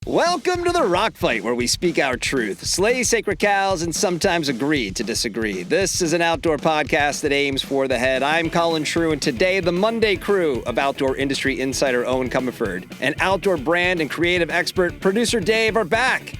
Welcome to the Rock Fight, where we speak our truth, slay sacred cows, and sometimes agree to disagree. This is an outdoor podcast that aims for the head. I'm Colin, and today the Monday crew of outdoor industry insider Eoin Comerford and outdoor brand and creative expert producer Dave are back.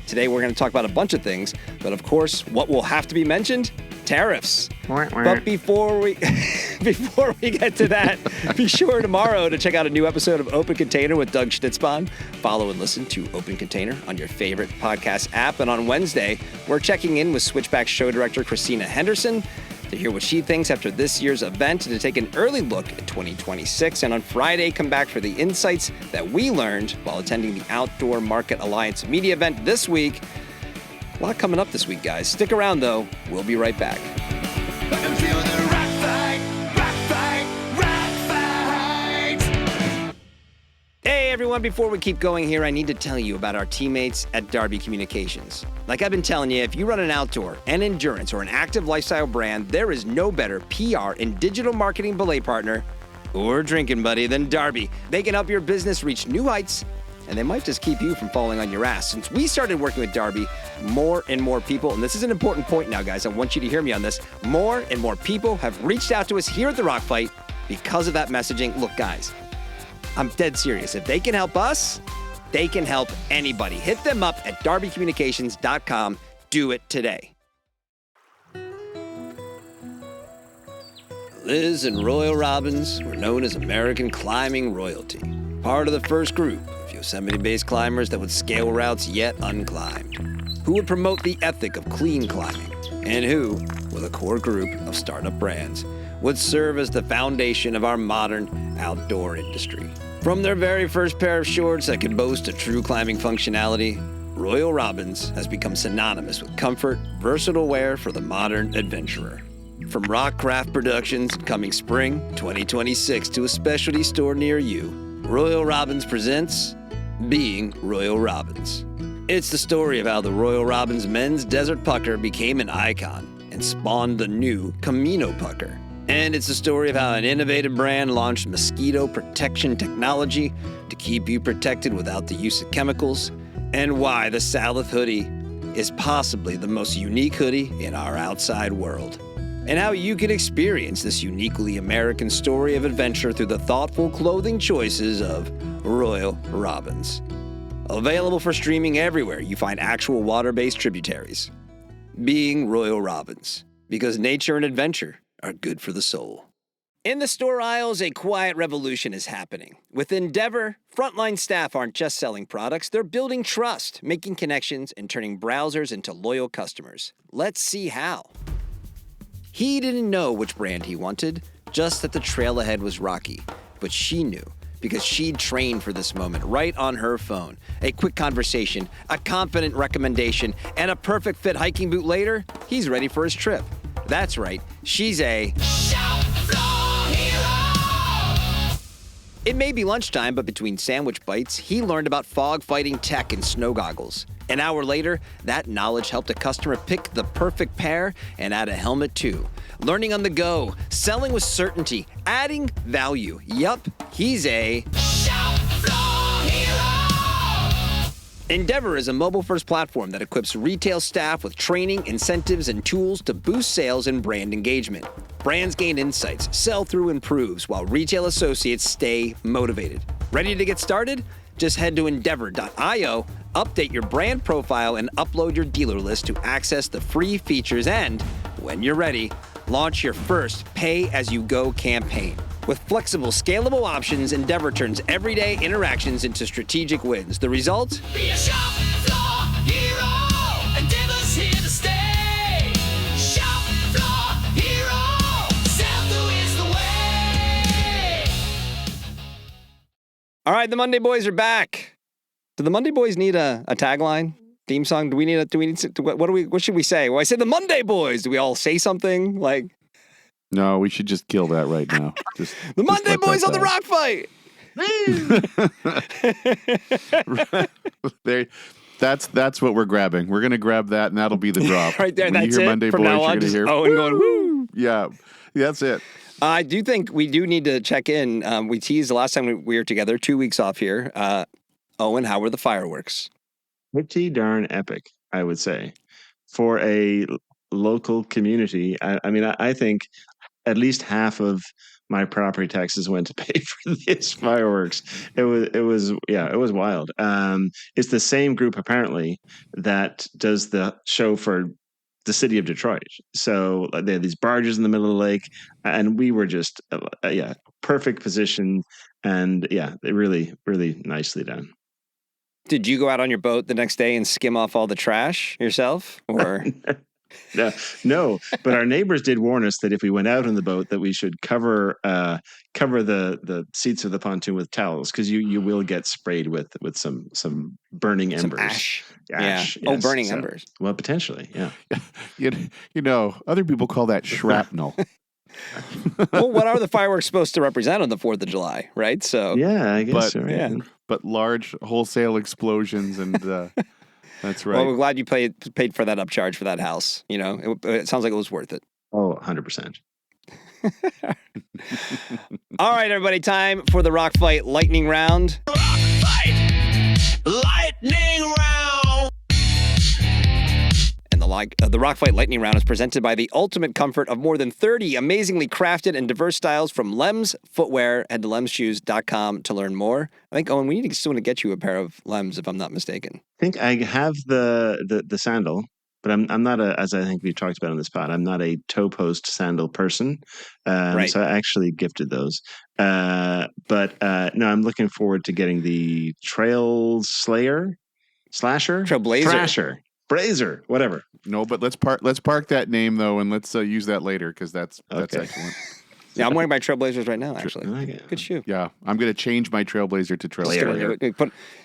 Today we're going to talk about a bunch of things, but of course, what will have to be mentioned? Tariffs. But before we get to that, be sure tomorrow to check out a new episode of Open Container with Doug Schnitzbahn. Follow and listen to Open Container on your favorite podcast app. And on Wednesday, we're checking in with Switchback show director Christina Henderson to hear what she thinks after this year's event and to take an early look at 2026. And on Friday, come back for the insights that we learned while attending the Outdoor Market Alliance media event this week. A lot coming up this week, guys. Stick around, though. We'll be right back. Welcome to the Rock Fight, Rock Fight, Rock Fight. Hey, everyone. Before we keep going here, I need to tell you about our teammates at Darby Communications. Like I've been telling you, if you run an outdoor, an endurance, or an active lifestyle brand, there is no better PR and digital marketing belay partner or drinking buddy than Darby. They can help your business reach new heights, and they might just keep you from falling on your ass. Since we started working with Darby, more and more people, and this is an important point now, guys, I want you to hear me on this, more and more people have reached out to us here at the Rock Fight because of that messaging. Look, guys, I'm dead serious. If they can help us, they can help anybody. Hit them up at darbycommunications.com. Do it today. Liz and Royal Robbins were known as American climbing royalty, part of the first group of Yosemite-based climbers that would scale routes yet unclimbed, who would promote the ethic of clean climbing, and who, with a core group of startup brands, would serve as the foundation of our modern outdoor industry. From their very first pair of shorts that could boast a true climbing functionality, Royal Robbins has become synonymous with comfort, versatile wear for the modern adventurer. From Rockcraft Productions coming spring 2026 to a specialty store near you, Royal Robbins presents Being Royal Robbins. It's the story of how the Royal Robbins men's desert pucker became an icon and spawned the new Camino pucker. And it's the story of how an innovative brand launched mosquito protection technology to keep you protected without the use of chemicals, and why the Salif hoodie is possibly the most unique hoodie in our outside world. And how you can experience this uniquely American story of adventure through the thoughtful clothing choices of Royal Robbins. Available for streaming everywhere you find actual water-based tributaries. Being Royal Robbins, because nature and adventure are good for the soul. In the store aisles, a quiet revolution is happening. With Endeavor, frontline staff aren't just selling products, they're building trust, making connections, and turning browsers into loyal customers. Let's see how. He didn't know which brand he wanted, just that the trail ahead was rocky. But she knew, because she'd trained for this moment right on her phone. A quick conversation, a confident recommendation, and a perfect fit hiking boot later, he's ready for his trip. That's right, she's a Shout floor hero. It may be lunchtime, but between sandwich bites, he learned about fog fighting tech and snow goggles. An hour later, that knowledge helped a customer pick the perfect pair and add a helmet too. Learning on the go, selling with certainty, adding value. Yup, he's a Shout floor hero. Endeavor is a mobile-first platform that equips retail staff with training, incentives, and tools to boost sales and brand engagement. Brands gain insights, sell-through improves, while retail associates stay motivated. Ready to get started? Just head to endeavor.io, update your brand profile, and upload your dealer list to access the free features and, when you're ready, launch your first pay-as-you-go campaign. With flexible, scalable options, Endeavor turns everyday interactions into strategic wins. The result? Be a shop floor hero. Endeavor's here to stay. Shop floor hero. Sell-through is the way. All right, the Monday Boys are back. Do the Monday Boys need a tagline? Theme song? What should we say? Well, I said the Monday Boys. Do we all say something like? No, we should just kill that right now. Just The Monday let Boys that on the die. Rock Fight. That's what we're grabbing. We're gonna grab that, and that'll be the drop. Right there. When That's you hear it. Monday From Boys, now you're on, gonna just hear and going woo. Yeah, that's it. I do think we do need to check in. We teased the last time we were together, 2 weeks off here. Owen, how were the fireworks? Pretty darn epic, I would say, for a local community. I think at least half of my property taxes went to pay for these fireworks. It was wild. It's the same group apparently that does the show for the city of Detroit. So they had these barges in the middle of the lake, and we were just perfect position, and really, really nicely done. Did you go out on your boat the next day and skim off all the trash yourself, or? No, but our neighbors did warn us that if we went out on the boat, that we should cover the seats of the pontoon with towels, because you will get sprayed with some burning embers. Some ash. Ash, Yeah. yes. Burning embers. Well, potentially, yeah. You know, other people call that shrapnel. Well, what are the fireworks supposed to represent on the 4th of July, right? So Yeah, I guess But- so. Right? yeah. But large wholesale explosions, and that's right. Well, we're glad you paid for that upcharge for that house. You know, it sounds like it was worth it. Oh, 100%. All right, everybody, time for the Rock Fight lightning round. Rock fight, lightning round. And the Rock Fight lightning round is presented by the ultimate comfort of more than 30 amazingly crafted and diverse styles from Lems Footwear. Head to lemsshoes.com to learn more. I think, Owen, we need to still want to get you a pair of Lems, if I'm not mistaken. I think I have the sandal, but I'm not as I think we talked about on this pod, I'm not a toe post sandal person. Right. So I actually gifted those. No, I'm looking forward to getting the Slasher, Trailblazer. Thrasher, Brazer, whatever. No, but let's park that name though, and let's use that later, because that's Okay. excellent. Yeah, I'm wearing my Trailblazers right now, actually. Okay. Good shoe. Yeah, I'm gonna change my Trailblazer to Trailblazer.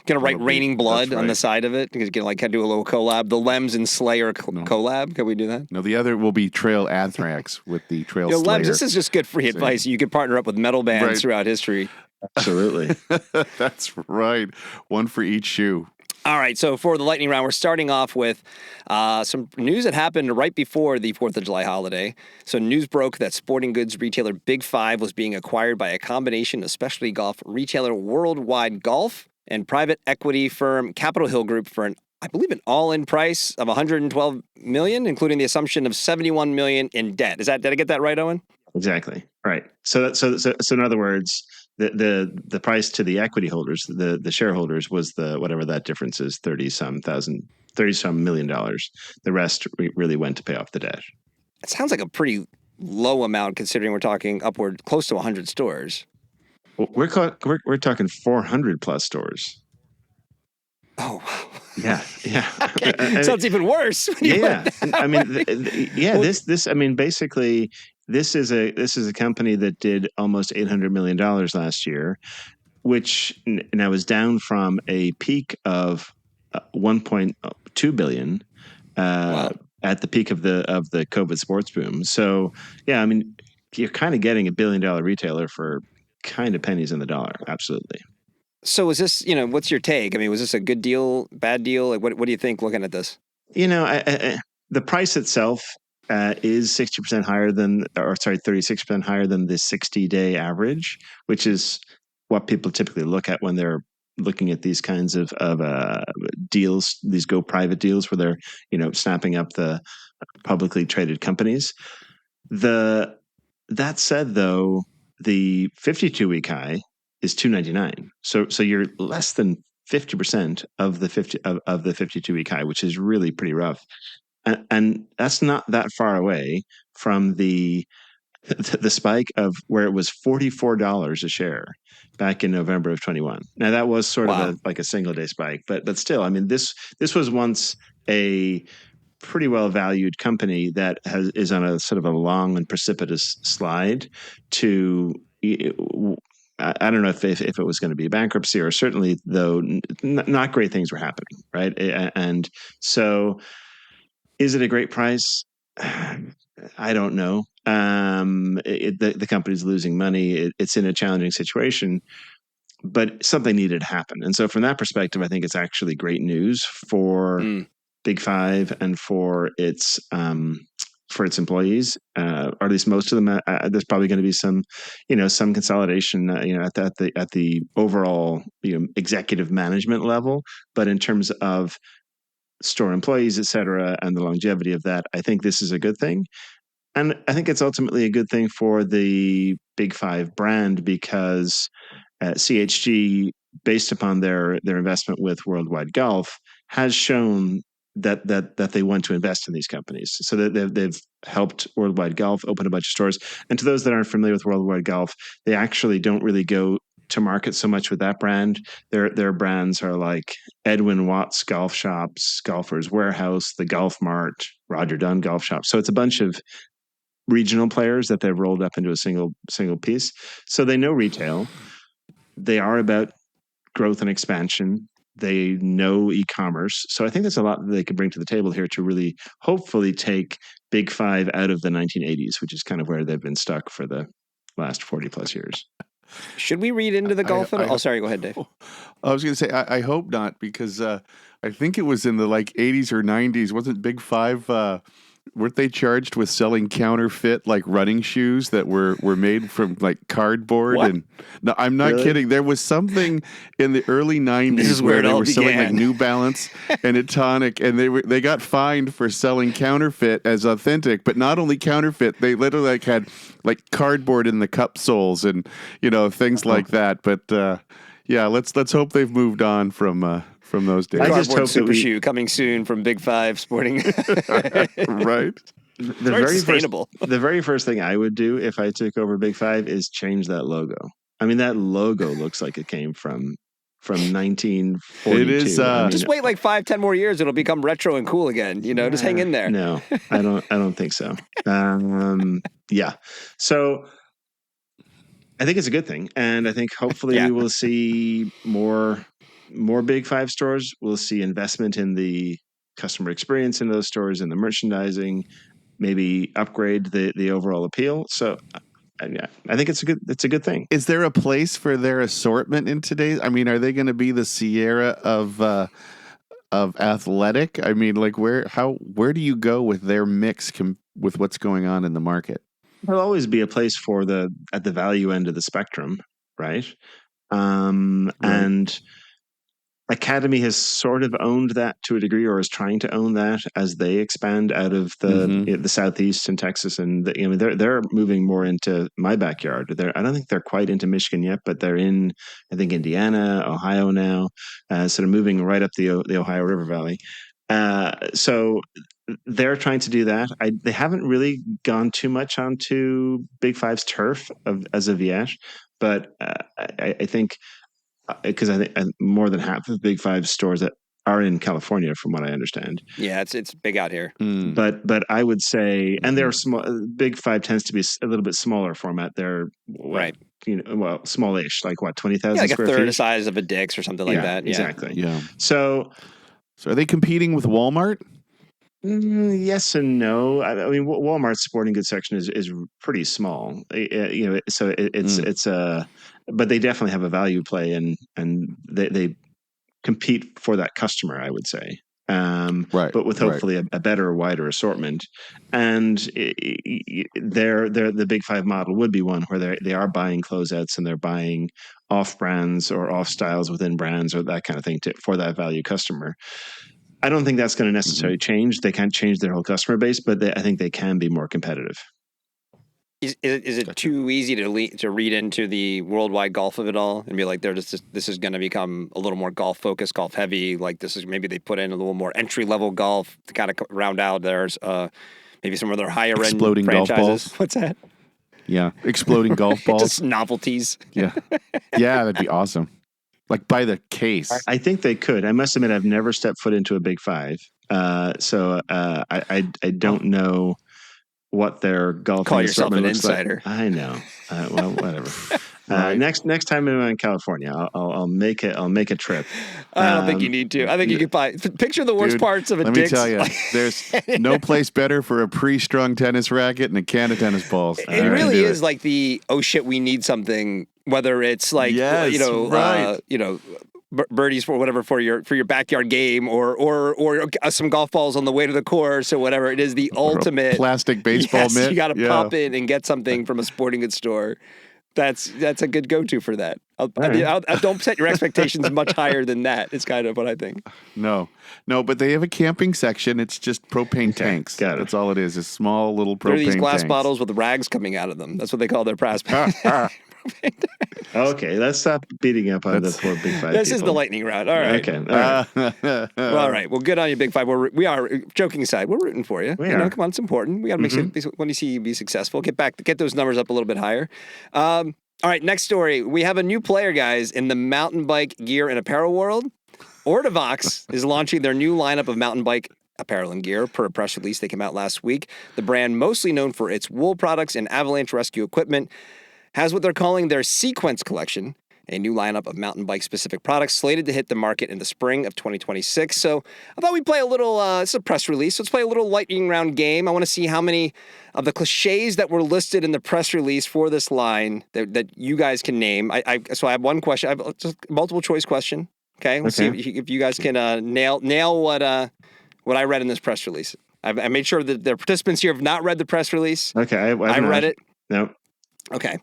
Gonna write That'll be- Raining Blood that's on the right. side of it. Can do a little collab. The Lems and Slayer collab. Can we do that? No, the other will be Trail Anthrax with the Trail Yo, Slayer. Lems, this is just good free advice. You could partner up with metal bands Right. throughout history. Absolutely. That's right. One for each shoe. All right, so for the lightning round, we're starting off with some news that happened right before the 4th of July holiday. So news broke that sporting goods retailer Big Five was being acquired by a combination of specialty golf retailer Worldwide Golf and private equity firm Capitol Hill Group for I believe an all-in price of $112 million, including the assumption of $71 million in debt. Did I get that right, Owen? Exactly. Right. So in other words, the price to the equity holders, the shareholders, was the whatever that difference is, $30 million. The rest really went to pay off the debt. It sounds like a pretty low amount considering we're talking upward close to 100 stores. Well, we're talking 400 plus stores. Oh, wow. Yeah. Okay. Sounds even worse. when you Yeah. put that I mean, way. this is a company that did almost $800 million last year, which now is down from a peak of $1.2 billion at the peak of the COVID sports boom. So yeah, I mean, you're kind of getting $1 billion retailer for kind of pennies in the dollar. Absolutely. So is this, what's your take? I mean, was this a good deal, bad deal? Like, what do you think looking at this? The price itself is 60% higher 36% higher than the 60-day average, which is what people typically look at when they're looking at these kinds of deals, these go private deals where they're, snapping up the publicly traded companies. That said, though, the 52-week high is $299. So you're less than 50% of the 52-week high, which is really pretty rough. And that's not that far away from the spike of where it was $44 a share back in November of 21. Now that was sort of like a single day spike, but still, I mean, this was once a pretty well valued company that is on a sort of a long and precipitous slide to. I don't know if it was going to be bankruptcy, or certainly though not great things were happening, right? And so, is it a great price? I don't know. The company's losing money. It's in a challenging situation, but something needed to happen. And so from that perspective, I think it's actually great news for Big Five and for its for its employees, or at least most of them. There's probably going to be some consolidation, at the overall, executive management level. But in terms of store employees, et cetera, and the longevity of that, I think this is a good thing. And I think it's ultimately a good thing for the Big Five brand, because CHG, based upon their investment with Worldwide Golf, has shown that they want to invest in these companies. So that they've helped Worldwide Golf open a bunch of stores. And to those that aren't familiar with Worldwide Golf, they actually don't really go to market so much with that brand. Their brands are like Edwin Watts Golf Shops, Golfers Warehouse, the Golf Mart, Roger Dunn Golf Shop. So it's a bunch of regional players that they've rolled up into a single piece. So they know retail. They are about growth and expansion. They know e-commerce. So I think there's a lot that they could bring to the table here to really hopefully take Big Five out of the 1980s, which is kind of where they've been stuck for the last 40 plus years. Should we read into the golf? Sorry, go ahead, Dave. I was going to say, I hope not, because I think it was in the 80s or 90s. Wasn't Big Five, weren't they charged with selling counterfeit running shoes that were made from cardboard? What? And no, I'm not kidding. There was something in the early 90s This is where they it all were selling began. New Balance and Etonic, and they got fined for selling counterfeit as authentic. But not only counterfeit, they literally had cardboard in the cup soles and things like that. But yeah, let's hope they've moved on from those days. I just Cardboard hope super shoe coming soon from Big Five Sporting. Right. The very first thing I would do if I took over Big Five is change that logo. I mean, that logo looks like it came from 1942. It is. Just wait 5-10 more years, it'll become retro and cool again. Just hang in there. No, I don't think so. Yeah. So I think it's a good thing, and I think hopefully we will see more Big Five stores. We'll see investment in the customer experience in those stores and the merchandising, maybe upgrade the overall appeal. So I think it's a good thing. Is there a place for their assortment in today's? I mean, are they going to be the Sierra of athletic? I mean, where do you go with their mix with what's going on in the market? There'll always be a place for at the value end of the spectrum, right? And Academy has sort of owned that to a degree, or is trying to own that as they expand out of the Southeast and Texas, and they're moving more into my backyard. I don't think they're quite into Michigan yet, but they're in, I think, Indiana, Ohio now. So they're moving right up the Ohio River Valley. So they're trying to do that. They haven't really gone too much onto Big Five's turf as of yet, but I think. Because I think more than half of Big Five stores that are in California, from what I understand. Yeah, it's big out here. But I would say, and they're small. Big Five tends to be a little bit smaller format. They're right. Smallish, 20,000 like square a third feet? the size of a Dick's or something like that. Yeah. Exactly. Yeah. So are they competing with Walmart? Yes and no. I mean, Walmart's sporting goods section is pretty small. So it's but they definitely have a value play, and they compete for that customer, I would say. Right. But with hopefully a better, wider assortment, and the Big Five model would be one where they are buying closeouts and they're buying off brands or off styles within brands or that kind of thing for that value customer. I don't think that's going to necessarily change. They can't change their whole customer base, but I think they can be more competitive. Is it too easy to read into the worldwide golf of it all and be like, this is going to become a little more golf focused, golf heavy? Like this is maybe they put in a little more entry level golf to kind of round out theirs. Maybe some of their higher end exploding franchises. Golf balls. What's that? Yeah, exploding golf balls. Just novelties. Yeah, that'd be awesome. By the case. I think they could. I must admit, I've never stepped foot into a Big Five, so I don't know what their golf. Call yourself an insider. I know. Well, whatever. Right. Next time I'm in California, I'll make a trip. I don't think you need to. I think you could buy. Picture the worst parts of a Dick's. Let me tell you, there's no place better for a pre-strung tennis racket and a can of tennis balls. It really is like the oh shit, we need something. Whether it's birdies for whatever for your backyard game, or some golf balls on the way to the course or whatever. It is the ultimate plastic baseball mitt. You got to pop in and get something from a sporting goods store. That's a good go-to for that. I don't set your expectations much higher than that. It's kind of what I think. No, but they have a camping section. It's just propane tanks. Got it. That's all it is. It's small little propane There are these glass tanks. bottles with rags coming out of them. That's what they call their propane. Okay, let's stop beating up on the poor Big Five. This is the lightning round. All right. Okay. All right. Well, all right. Well, good on you, Big Five. We are joking aside. We're rooting for you. We are. Come on, it's important. We got to make sure when you see you be successful, get those numbers up a little bit higher. All right. Next story. We have a new player, guys, in the mountain bike gear and apparel world. Ortovox is launching their new lineup of mountain bike apparel and gear per a press release that came out last week. The brand, mostly known for its wool products and avalanche rescue equipment, has what they're calling their Sequence collection, a new lineup of mountain bike-specific products slated to hit the market in the spring of 2026. So I thought we'd play a little, it's a press release, so let's play a little lightning round game. I want to see how many of the cliches that were listed in the press release for this line that you guys can name. So I have one question. I have just a multiple choice question. Okay, let's see if you guys can nail what I read in this press release. I made sure that the participants here have not read the press release. Okay, I read it. No. Okay.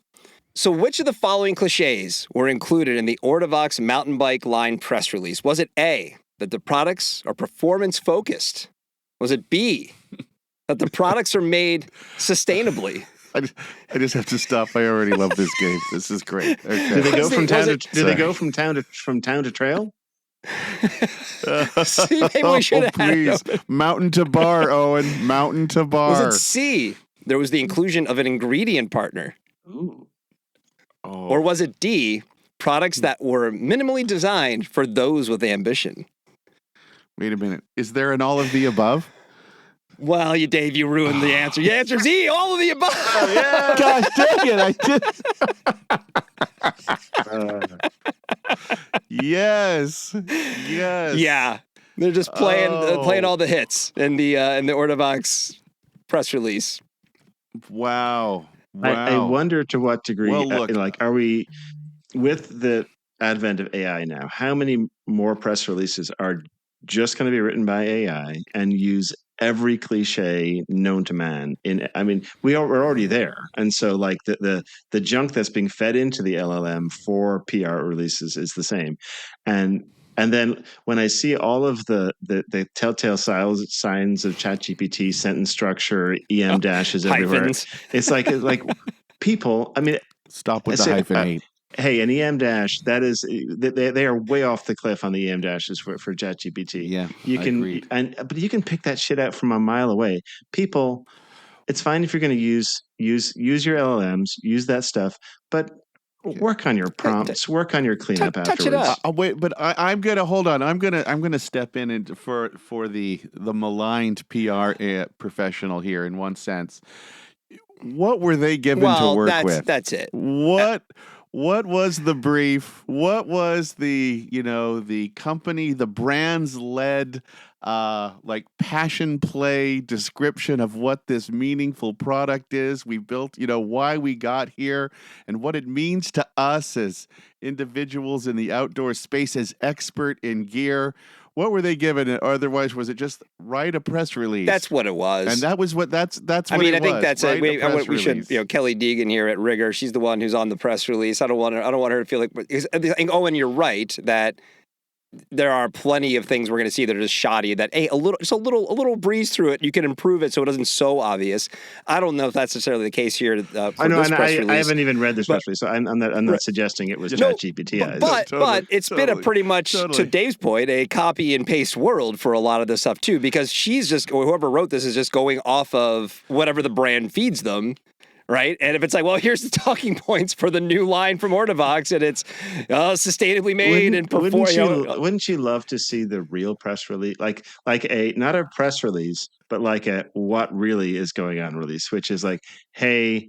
So which of the following cliches were included in the Ortovox mountain bike line press release? Was it A, that the products are performance focused? Was it B, that the products are made sustainably? I just have to stop. I already love this game. This is great. Okay. Did they go from town to? Did they go from town to trail? See, maybe we should have had it open. Mountain to bar, Owen. Mountain to bar. Was it C, there was the inclusion of an ingredient partner? Ooh. Oh. Or was it D, products that were minimally designed for those with ambition? Wait a minute. Is there an all of the above? Well, Dave, you ruined the answer. The answer's E, all of the above. Oh, yeah. Gosh dang it. I did. Yes. Yeah. They're just playing all the hits in the Ortovox press release. Wow. I wonder to what degree, Well, look, are we, with the advent of AI now, how many more press releases are just going to be written by AI and use every cliche known to man? We're already there. And so like the junk that's being fed into the LLM for PR releases is the same. And then when I see all of the telltale signs of ChatGPT, sentence structure, EM dashes everywhere, hyphens. it's like people. I mean, stop with the hyphen 8. Hey, an EM dash, that is, they are way off the cliff on the EM dashes for ChatGPT. Yeah, you can, agreed. But you can pick that shit out from a mile away. People, it's fine if you're going to use your LLMs, use that stuff, but work on your prompts, work on your cleanup afterwards. Touch it up. Wait, but I'm gonna hold on. I'm gonna step in and for the maligned PR professional here in one sense. What were they given to work with? That's it. What was the brief? What was the company, the brands led like passion play description of what this meaningful product is we built, why we got here and what it means to us as individuals in the outdoor space, as expert in gear? What were they given? Or otherwise, was it just write a press release? That's what it was. And that was what that's what I mean, it I think was. that's Write it. a press We should, release. Kelly Deegan here at Rigger. She's the one who's on the press release. I don't want her to feel like. I think, Owen, you're right that there are plenty of things we're going to see that are just shoddy. That a little breeze through it, you can improve it so it isn't so obvious. I don't know if that's necessarily the case here. I know, this press release. I haven't even read this press release, so I'm not suggesting it was ChatGPT. But it's been a pretty much, to Dave's point, a copy and paste world for a lot of this stuff too, because whoever wrote this is just going off of whatever the brand feeds them. Right. And if it's like, well, here's the talking points for the new line from Ortovox, and it's sustainably made and performed. Wouldn't you love to see the real press release, like not a press release, but like a what really is going on release, which is like, hey,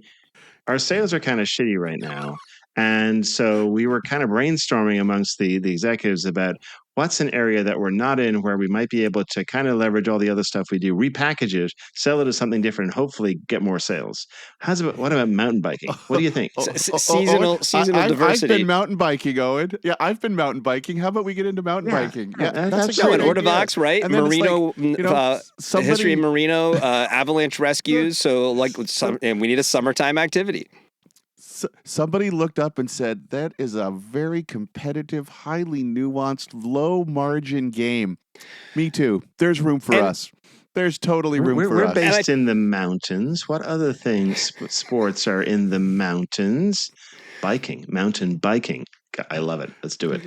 our sales are kind of shitty right now. And so we were kind of brainstorming amongst the executives about what's an area that we're not in where we might be able to kind of leverage all the other stuff we do, repackage it, sell it as something different, and hopefully get more sales? What about mountain biking? What do you think? Seasonal I've diversity. been mountain biking, Owen. Yeah, I've been mountain biking. How about we get into mountain Yeah, biking? yeah, that's No, great and idea. Ortovox, right? And then it's Merino, like, you know, the history of somebody Merino, avalanche rescues. So, like, and we need a summertime activity. somebody looked up and said, that is a very competitive, highly nuanced, low margin game. Me too. There's room for us. There's totally room for We're us. based in the mountains. What other things, sports are in the mountains? Mountain biking. I love it. Let's do it.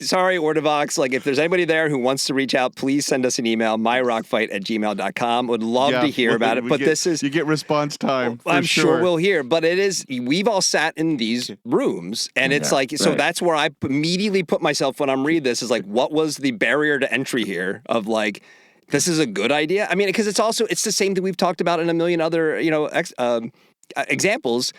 Sorry, Ortovox, like if there's anybody there who wants to reach out, please send us an email, myrockfight@gmail.com. Would love to hear about it. But you get response time. I'm for sure we'll hear, but we've all sat in these rooms and it's so that's where I immediately put myself when I'm reading this is like, what was the barrier to entry here of like, this is a good idea? I mean, because it's the same thing we've talked about in a million other, examples.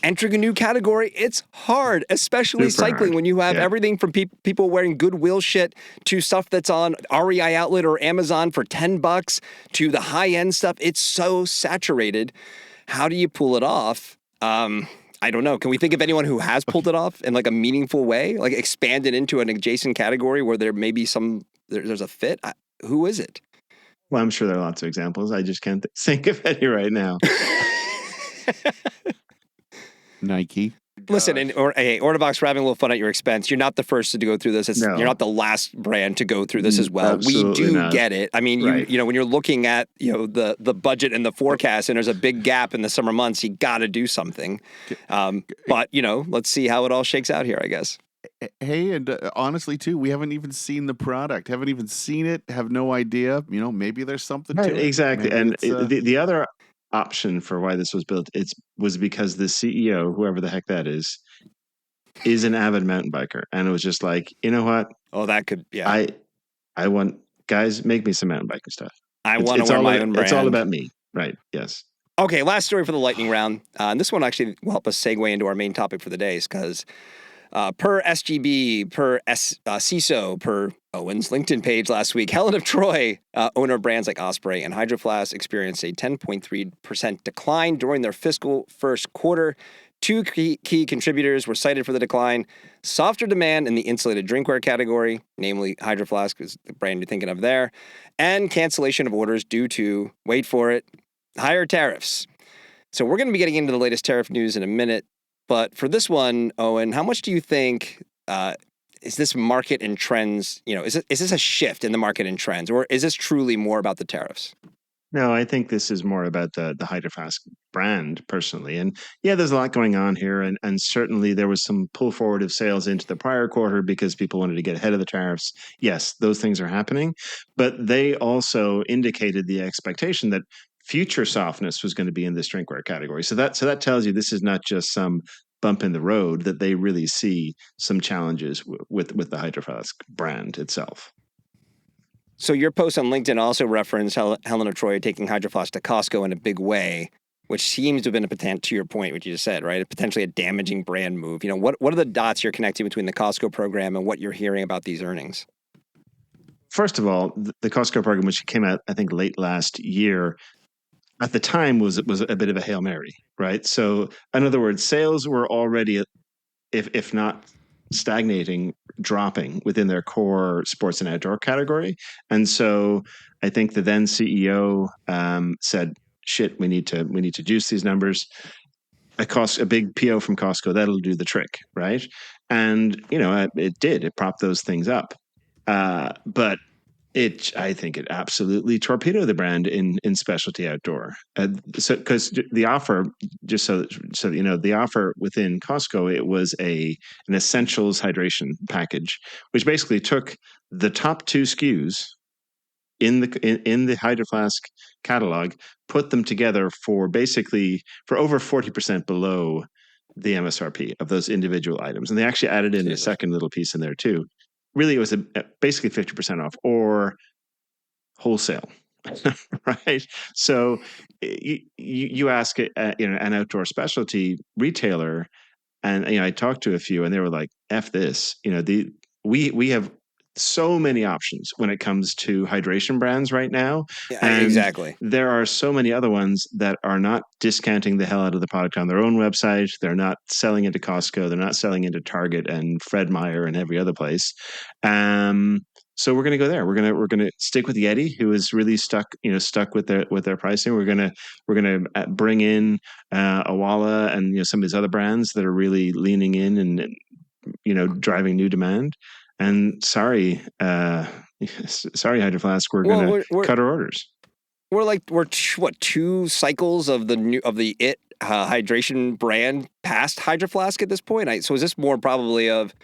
Entering a new category, it's hard, especially Super cycling hard. when you have everything from people wearing Goodwill shit to stuff that's on REI Outlet or Amazon for $10 to the high-end stuff. It's so saturated. How do you pull it off? I don't know. Can we think of anyone who has pulled it off in like a meaningful way, like expand it into an adjacent category where there may be there's a fit? Who is it? Well, I'm sure there are lots of examples. I just can't think of any right now. Nike. Listen, Ortovox, we're having a little fun at your expense. You're not the first to go through this. No. You're not the last brand to go through this as well. Absolutely we do not. get it. I mean, Right. when you're looking at the budget and the forecast, and there's a big gap in the summer months, you got to do something. But let's see how it all shakes out here, I guess. Hey, and honestly, too, we haven't even seen the product. Haven't even seen it. Have no idea. Maybe there's something to it. Exactly. Maybe And it's, the other option for why this was built, was because the CEO, whoever the heck that is an avid mountain biker. And it was just like, you know what? Oh, that could, yeah. I want, guys, make me some mountain biking stuff. I want to wear my own brand. It's all about me. Right. Yes. Okay, last story for the lightning round. And this one actually will help us segue into our main topic for the day, because per SGB, per CISO, per Owen's LinkedIn page last week, Helen of Troy, owner of brands like Osprey and Hydro Flask, experienced a 10.3% decline during their fiscal first quarter. Two key contributors were cited for the decline: softer demand in the insulated drinkware category, namely Hydro Flask is the brand you're thinking of there, and cancellation of orders due to, wait for it, higher tariffs. So we're going to be getting into the latest tariff news in a minute. But for this one, Owen, how much do you think is this market and trends? Is this a shift in the market and trends, or is this truly more about the tariffs? No, I think this is more about the Hydro Flask brand, personally. And yeah, there's a lot going on here. And certainly there was some pull forward of sales into the prior quarter because people wanted to get ahead of the tariffs. Yes, those things are happening. But they also indicated the expectation that future softness was going to be in this drinkware category. So that tells you this is not just some bump in the road, that they really see some challenges with the Hydro Flask brand itself. So your post on LinkedIn also referenced Helen of Troy taking Hydro Flask to Costco in a big way, which seems to have been to your point, what you just said, right? Potentially a damaging brand move. What are the dots you're connecting between the Costco program and what you're hearing about these earnings? First of all, the Costco program, which came out, I think, late last year, at the time was a bit of a Hail Mary, right? So in other words, sales were already, if not stagnating, dropping within their core sports and outdoor category. And so I think the then CEO said, shit, we need to juice these numbers. A big PO from Costco, that'll do the trick, right? And it did. It propped those things up. But I think it absolutely torpedoed the brand in specialty outdoor. So because the offer, just so the offer within Costco, it was an essentials hydration package, which basically took the top two SKUs in the Hydro Flask catalog, put them together for over 40% below the MSRP of those individual items, and they actually added in a second little piece in there too. Really, it was basically 50% off or wholesale, right? So you ask an outdoor specialty retailer, and I talked to a few, and they were like, "F this." we have so many options when it comes to hydration brands right now. Yeah, And exactly. there are so many other ones that are not discounting the hell out of the product on their own website. They're not selling into Costco. They're not selling into Target and Fred Meyer and every other place. So we're going to go there. We're going to stick with Yeti, who is really stuck with their pricing. We're going to bring in Awala and some of these other brands that are really leaning in and driving new demand. And sorry, Hydro Flask, we're Well, going to cut our orders. we're what, 2 cycles of the hydration brand past Hydro Flask at this point. So is this more probably of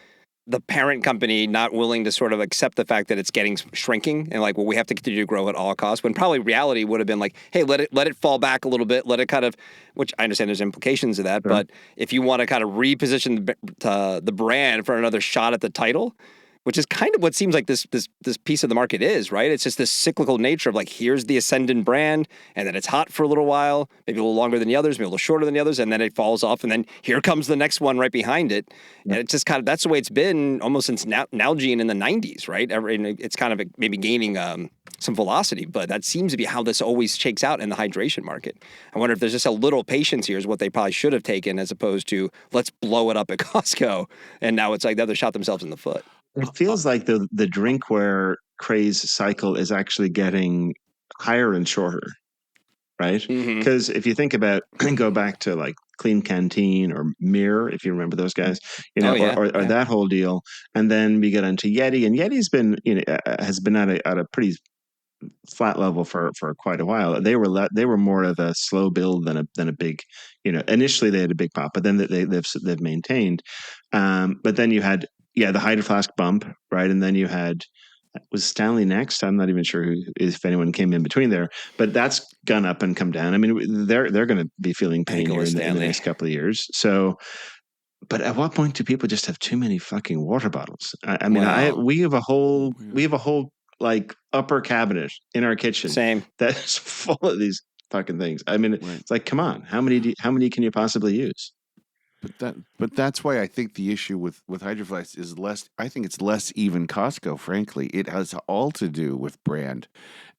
the parent company not willing to sort of accept the fact that it's getting shrinking and like, well, we have to continue to grow at all costs, when probably reality would have been like, hey, let it fall back a little bit, let it kind of, which I understand there's implications of that, Sure. but if you want to kind of reposition the brand for another shot at the title, which is kind of what seems like this piece of the market is, right? It's just this cyclical nature of like, here's the ascendant brand, and then it's hot for a little while, maybe a little longer than the others, maybe a little shorter than the others, and then it falls off, and then here comes the next one right behind it. Yeah. And it's just kind of, that's the way it's been almost since Nalgene in the 90s, right? It's kind of maybe gaining some velocity, but that seems to be how this always shakes out in the hydration market. I wonder if there's just a little patience here is what they probably should have taken, as opposed to let's blow it up at Costco, and now it's like the other shot themselves in the foot. It feels like the drinkware craze cycle is actually getting higher and shorter, right? Because if you think about, go back to like Clean Canteen or Mirror, if you remember those guys, or that whole deal, and then we get into Yeti, and Yeti's been has been at a pretty flat level for quite a while. They were more of a slow build than a big, initially they had a big pop, but then they've maintained. But then you had the Hydro Flask bump, right? And then you had, was Stanley next? I'm not even sure if anyone came in between there, but that's gone up and come down. I mean, they're going to be feeling pain here in the next couple of years. So, but at what point do people just have too many fucking water bottles? I mean, Wow. we have a whole like upper cabinet in our kitchen. Same. That's full of these fucking things. I mean, It's like, come on, how many can you possibly use? But that's why I think the issue with Hydro Flask is less. I think it's less even Costco. Frankly, it has all to do with brand,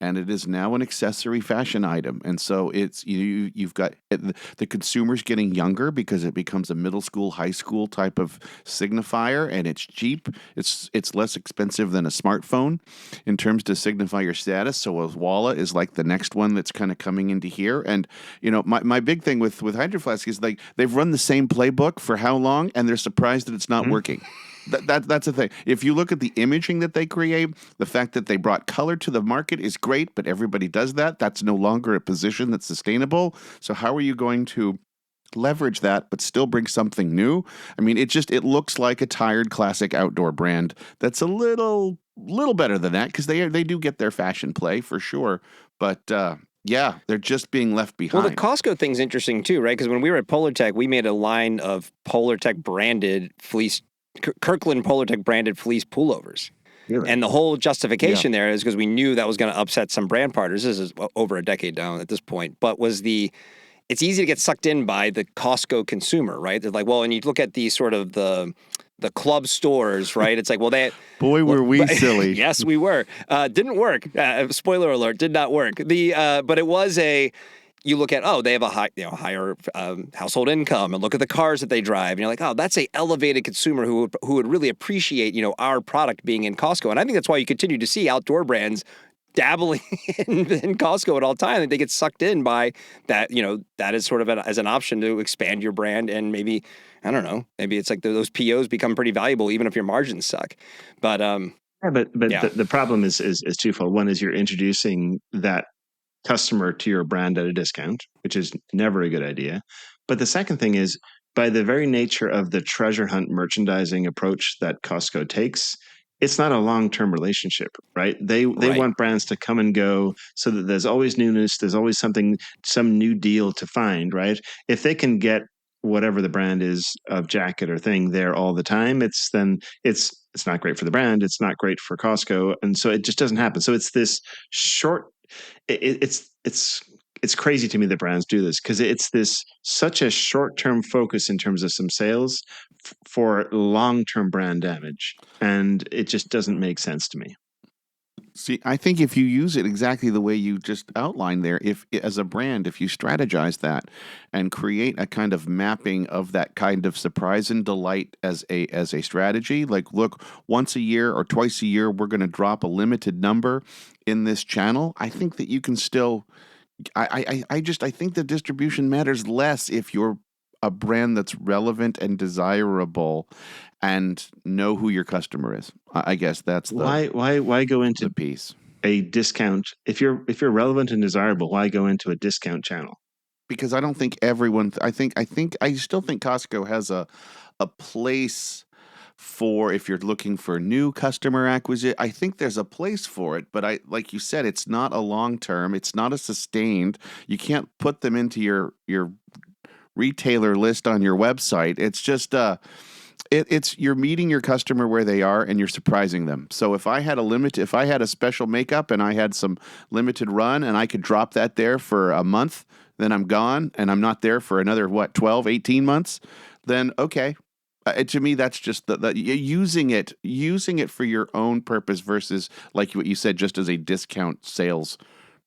and it is now an accessory fashion item. And so it's you've got the consumers getting younger because it becomes a middle school, high school type of signifier, and it's cheap. It's less expensive than a smartphone in terms to signify your status. So a Walla is like the next one that's kind of coming into here. And my big thing with Hydro Flask is like they've run the same playbook for how long, and they're surprised that it's not working. That's the thing. If you look at the imaging that they create, the fact that they brought color to the market is great, but everybody does that. That's no longer a position that's sustainable. So how are you going to leverage that but still bring something new? I mean, it looks like a tired classic outdoor brand that's a little better than that, because they do get their fashion play for sure, but they're just being left behind. Well, the Costco thing's interesting too, right? Because when we were at Polar Tech, we made a line of Polar Tech branded fleece, Kirkland Polar Tech branded fleece pullovers. Really? And the whole justification there is because we knew that was going to upset some brand partners. This is over a decade down at this point, but it's easy to get sucked in by the Costco consumer, right? They're like, well, and you look at the sort of the club stores, right? It's like, well, were we silly? Yes, we were. Didn't work. Spoiler alert, did not work. But it was you look at, they have a higher household income, and look at the cars that they drive, and you're like, that's a elevated consumer who would really appreciate, our product being in Costco. And I think that's why you continue to see outdoor brands dabbling in Costco at all time, and they get sucked in by that. That is sort of as an option to expand your brand, and maybe, I don't know, maybe it's like those POs become pretty valuable even if your margins suck. But the problem is twofold. One is you're introducing that customer to your brand at a discount, which is never a good idea. But the second thing is, by the very nature of the treasure hunt merchandising approach that Costco takes, it's not a long-term relationship, right? They want brands to come and go, so that there's always newness, there's always some new deal to find, right? If they can get whatever the brand is of jacket or thing there all the time, it's not great for the brand, it's not great for Costco, and so it just doesn't happen. So it's this short, it's it's crazy to me that brands do this because it's such a short-term focus in terms of some sales for long-term brand damage, and it just doesn't make sense to me. See, I think if you use it exactly the way you just outlined there, if as a brand, if you strategize that and create a kind of mapping of that kind of surprise and delight as a strategy, like, look, once a year or twice a year, we're going to drop a limited number in this channel. I think that you can still. I think the distribution matters less if you're a brand that's relevant and desirable and know who your customer is. I guess that's why go into the piece. A discount if you're relevant and desirable. Why go into a discount channel? Because I don't think everyone. I still think Costco has a place for if you're looking for new customer acquisition. I think there's a place for it, but like you said, it's not a long term. It's not a sustained. You can't put them into your retailer list on your website. It's just it's you're meeting your customer where they are and you're surprising them. So if I had a special makeup and I had some limited run and I could drop that there for a month, then I'm gone and I'm not there for another 12, 18 months, then okay. To me, that's just the using it for your own purpose versus, like what you said, just as a discount sales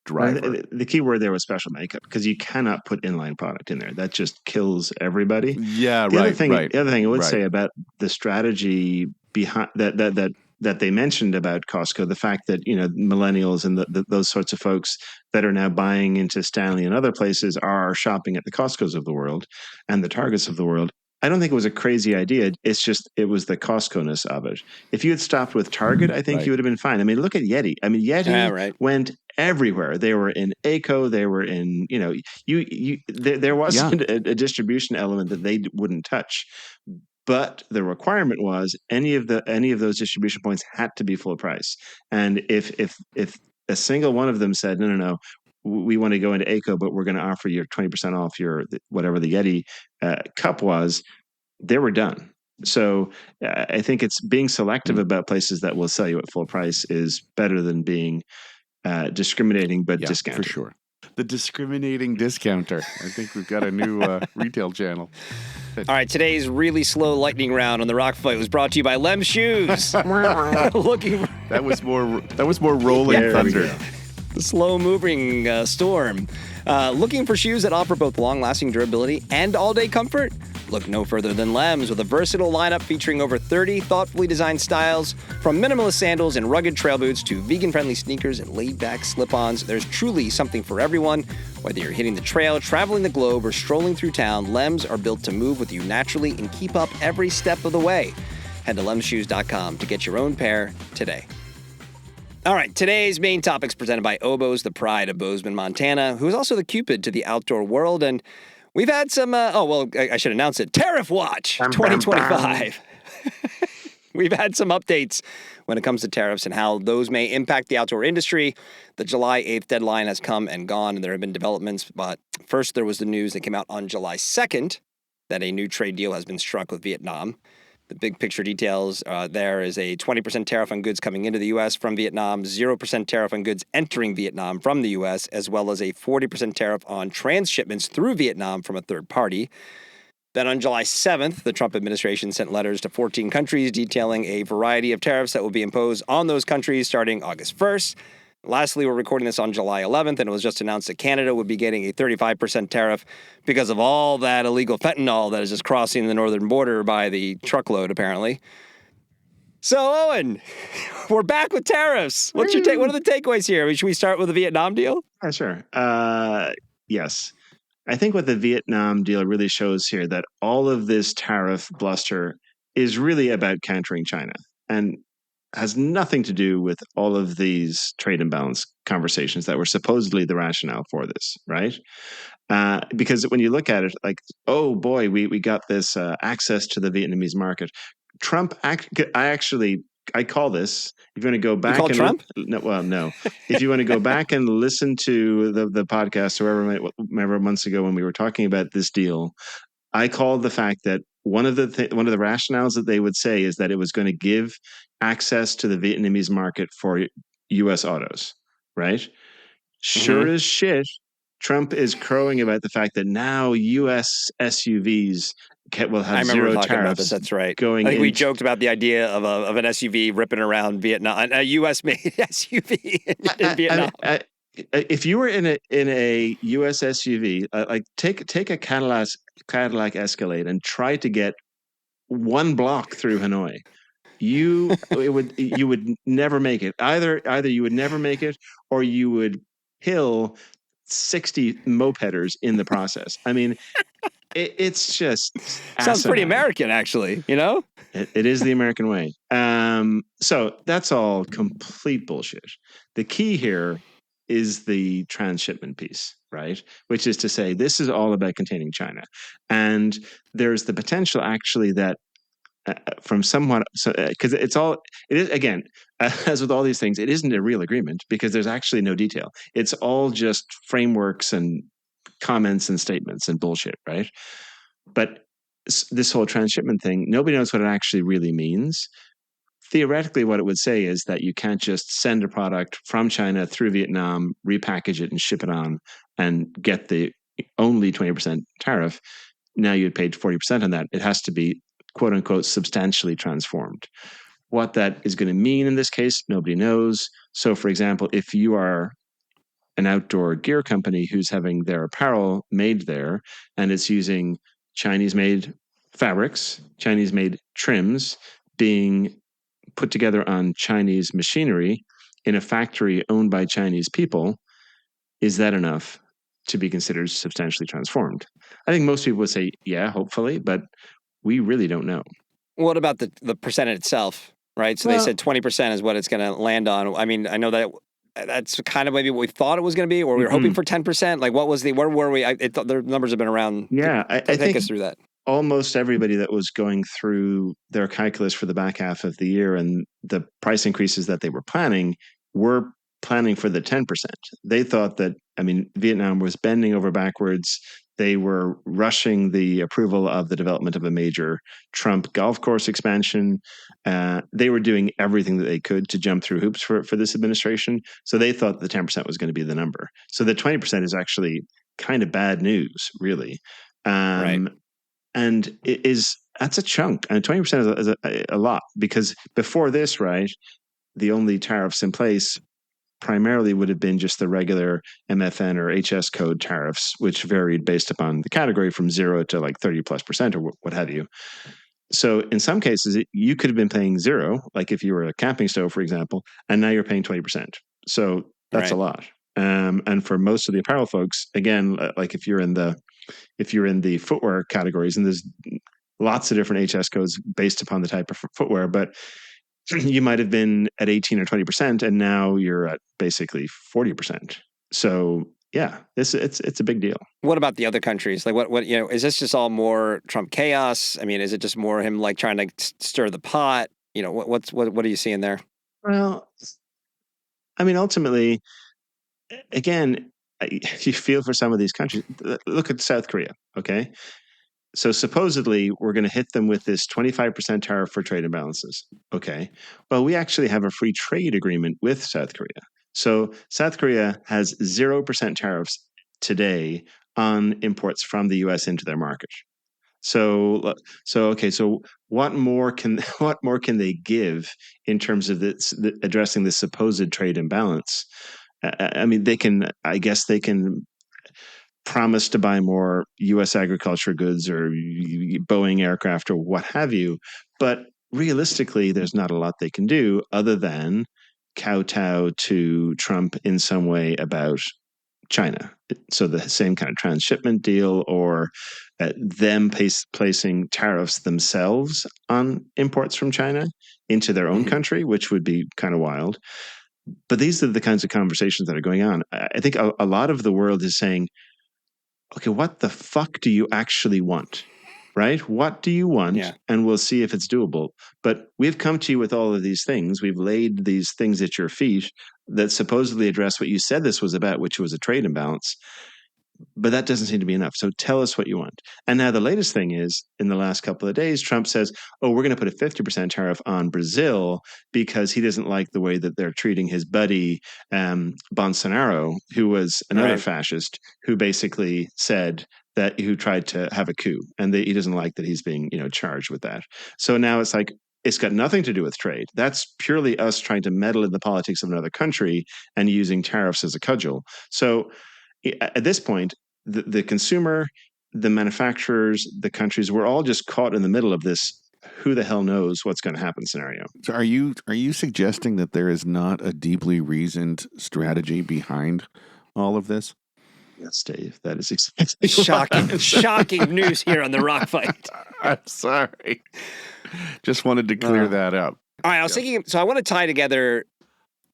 driver. The key word there was special makeup, because you cannot put inline product in there. That just kills everybody. Yeah, the right. The other thing I would say about the strategy behind that they mentioned about Costco, the fact that millennials and those sorts of folks that are now buying into Stanley and other places are shopping at the Costcos of the world and the Targets of the world. I don't think it was a crazy idea. It's just, it was the Costco-ness of it. If you had stopped with Target, I think you would have been fine. I mean, look at Yeti. I mean, Yeti went everywhere. They were in Aco. They were in, there wasn't a distribution element that they wouldn't touch. But the requirement was any of those distribution points had to be full price. And if a single one of them said, no, we want to go into Aco, but we're going to offer you 20% off whatever the Yeti cup was, they were done. So I think it's being selective about places that will sell you at full price is better than being discriminating but discounting. For sure. The discriminating discounter. I think we've got a new retail channel. All right, today's really slow lightning round on the Rock Fight was brought to you by Lem Shoes. That was more rolling thunder. The slow-moving storm. Looking for shoes that offer both long-lasting durability and all-day comfort? Look no further than Lems, with a versatile lineup featuring over 30 thoughtfully designed styles. From minimalist sandals and rugged trail boots to vegan-friendly sneakers and laid-back slip-ons, there's truly something for everyone. Whether you're hitting the trail, traveling the globe, or strolling through town, Lems are built to move with you naturally and keep up every step of the way. Head to lemshoes.com to get your own pair today. All right, today's main topic is presented by Oboz, the pride of Bozeman, Montana, who is also the Cupid to the outdoor world. And we've had some, I should announce it, Tariff Watch 2025. We've had some updates when it comes to tariffs and how those may impact the outdoor industry. The July 8th deadline has come and gone, and there have been developments. But first, there was the news that came out on July 2nd that a new trade deal has been struck with Vietnam. The big picture details there is a 20% tariff on goods coming into the U.S. from Vietnam, 0% tariff on goods entering Vietnam from the U.S., as well as a 40% tariff on transshipments through Vietnam from a third party. Then on July 7th, the Trump administration sent letters to 14 countries detailing a variety of tariffs that will be imposed on those countries starting August 1st. Lastly, we're recording this on July 11th, and it was just announced that Canada would be getting a 35% tariff because of all that illegal fentanyl that is just crossing the northern border by the truckload, apparently. So, Owen, we're back with tariffs. What's your take? What are the takeaways here? Should we start with the Vietnam deal? Sure. Yes. I think what the Vietnam deal really shows here that all of this tariff bluster is really about countering China and has nothing to do with all of these trade imbalance conversations that were supposedly the rationale for this, right? Because when you look at it, like, oh boy, we got this access to the Vietnamese market. Trump, I call this. If you want to go back, you call Trump? No. If you want to go back and listen to the podcast, whoever months ago when we were talking about this deal, I called the fact that one of the rationales that they would say is that it was going to give access to the Vietnamese market for U.S. autos, right? Sure as shit, Trump is crowing about the fact that now U.S. SUVs will have I remember zero talking about this. tariffs That's right. going I think we into. joked about the idea of an SUV ripping around Vietnam, a U.S. made SUV in Vietnam. If you were in a U.S. SUV, like take a Cadillac Escalade and try to get one block through Hanoi, you would never make it. Either you would never make it, or you would kill 60 mopeders in the process. I mean, it's just Sounds pretty asinine. American, actually. You know, It is the American way. So that's all complete bullshit. The key here is the transshipment piece, right? Which is to say, this is all about containing China. And there's the potential actually that from someone, because it is, again, as with all these things, it isn't a real agreement because there's actually no detail. It's all just frameworks and comments and statements and bullshit, right? But this whole transshipment thing, nobody knows what it actually really means. Theoretically, what it would say is that you can't just send a product from China through Vietnam, repackage it and ship it on and get the only 20% tariff. Now you'd paid 40% on that. It has to be, quote unquote, substantially transformed. What that is going to mean in this case, nobody knows. So, for example, if you are an outdoor gear company who's having their apparel made there and it's using Chinese-made fabrics, Chinese-made trims being put together on Chinese machinery in a factory owned by Chinese people, is that enough to be considered substantially transformed? I think most people would say, yeah, hopefully, but we really don't know. what about the percent itself? Right. So they said 20% is what it's going to land on. I mean, I know that that's kind of maybe what we thought it was going to be, or we were hoping for 10%. Like, where were we? Their numbers have been around. Yeah, I take think us through that. Almost everybody that was going through their calculus for the back half of the year and the price increases that they were planning for the 10%. They thought that, I mean, Vietnam was bending over backwards. They were rushing the approval of the development of a major Trump golf course expansion. They were doing everything that they could to jump through hoops for this administration. So they thought the 10% was going to be the number. So the 20% is actually kind of bad news, really. Right. And that's a chunk. And 20% is a lot, because before this, right, the only tariffs in place primarily would have been just the regular MFN or HS code tariffs, which varied based upon the category from 0 to like 30+% or what have you. So in some cases, you could have been paying 0, like if you were a camping stove, for example, and now you're paying 20%. So that's a lot. And for most of the apparel folks, again, like if you're in the footwear categories, and there's lots of different HS codes based upon the type of footwear, but you might have been at 18 or 20%, and now you're at basically 40%. So yeah, it's a big deal. What about the other countries? Like, what is this just all more Trump chaos? I mean, is it just more him like trying to stir the pot? You know, what are you seeing there? Well, I mean, ultimately, again, you feel for some of these countries. Look at South Korea, okay? So supposedly we're going to hit them with this 25% tariff for trade imbalances. Okay. Well, we actually have a free trade agreement with South Korea. So South Korea has 0% tariffs today on imports from the US into their market. So okay. So what more can they give in terms of addressing this supposed trade imbalance? I mean, I guess they can promise to buy more U.S. agriculture goods or Boeing aircraft or what have you. But realistically, there's not a lot they can do other than kowtow to Trump in some way about China. So the same kind of transshipment deal, or them placing tariffs themselves on imports from China into their own country, which would be kind of wild. But these are the kinds of conversations that are going on. I think a lot of the world is saying, okay, what the fuck do you actually want? Right? What do you want? Yeah. And we'll see if it's doable. But we've come to you with all of these things. We've laid these things at your feet that supposedly address what you said this was about, which was a trade imbalance. But that doesn't seem to be enough. So tell us what you want. And now the latest thing is, in the last couple of days, Trump says, oh, we're going to put a 50% tariff on Brazil because he doesn't like the way that they're treating his buddy, Bolsonaro, who was another fascist, who basically said that, who tried to have a coup. And he doesn't like that he's being, charged with that. So now it's like, it's got nothing to do with trade. That's purely us trying to meddle in the politics of another country and using tariffs as a cudgel. So at this point, the consumer, the manufacturers, the countries, we're all just caught in the middle of this who the hell knows what's going to happen scenario. So are you suggesting that there is not a deeply reasoned strategy behind all of this? Yes, Dave, that is exactly shocking news here on the Rock Fight. I'm sorry. Just wanted to clear that up. All right, I was thinking, so I want to tie together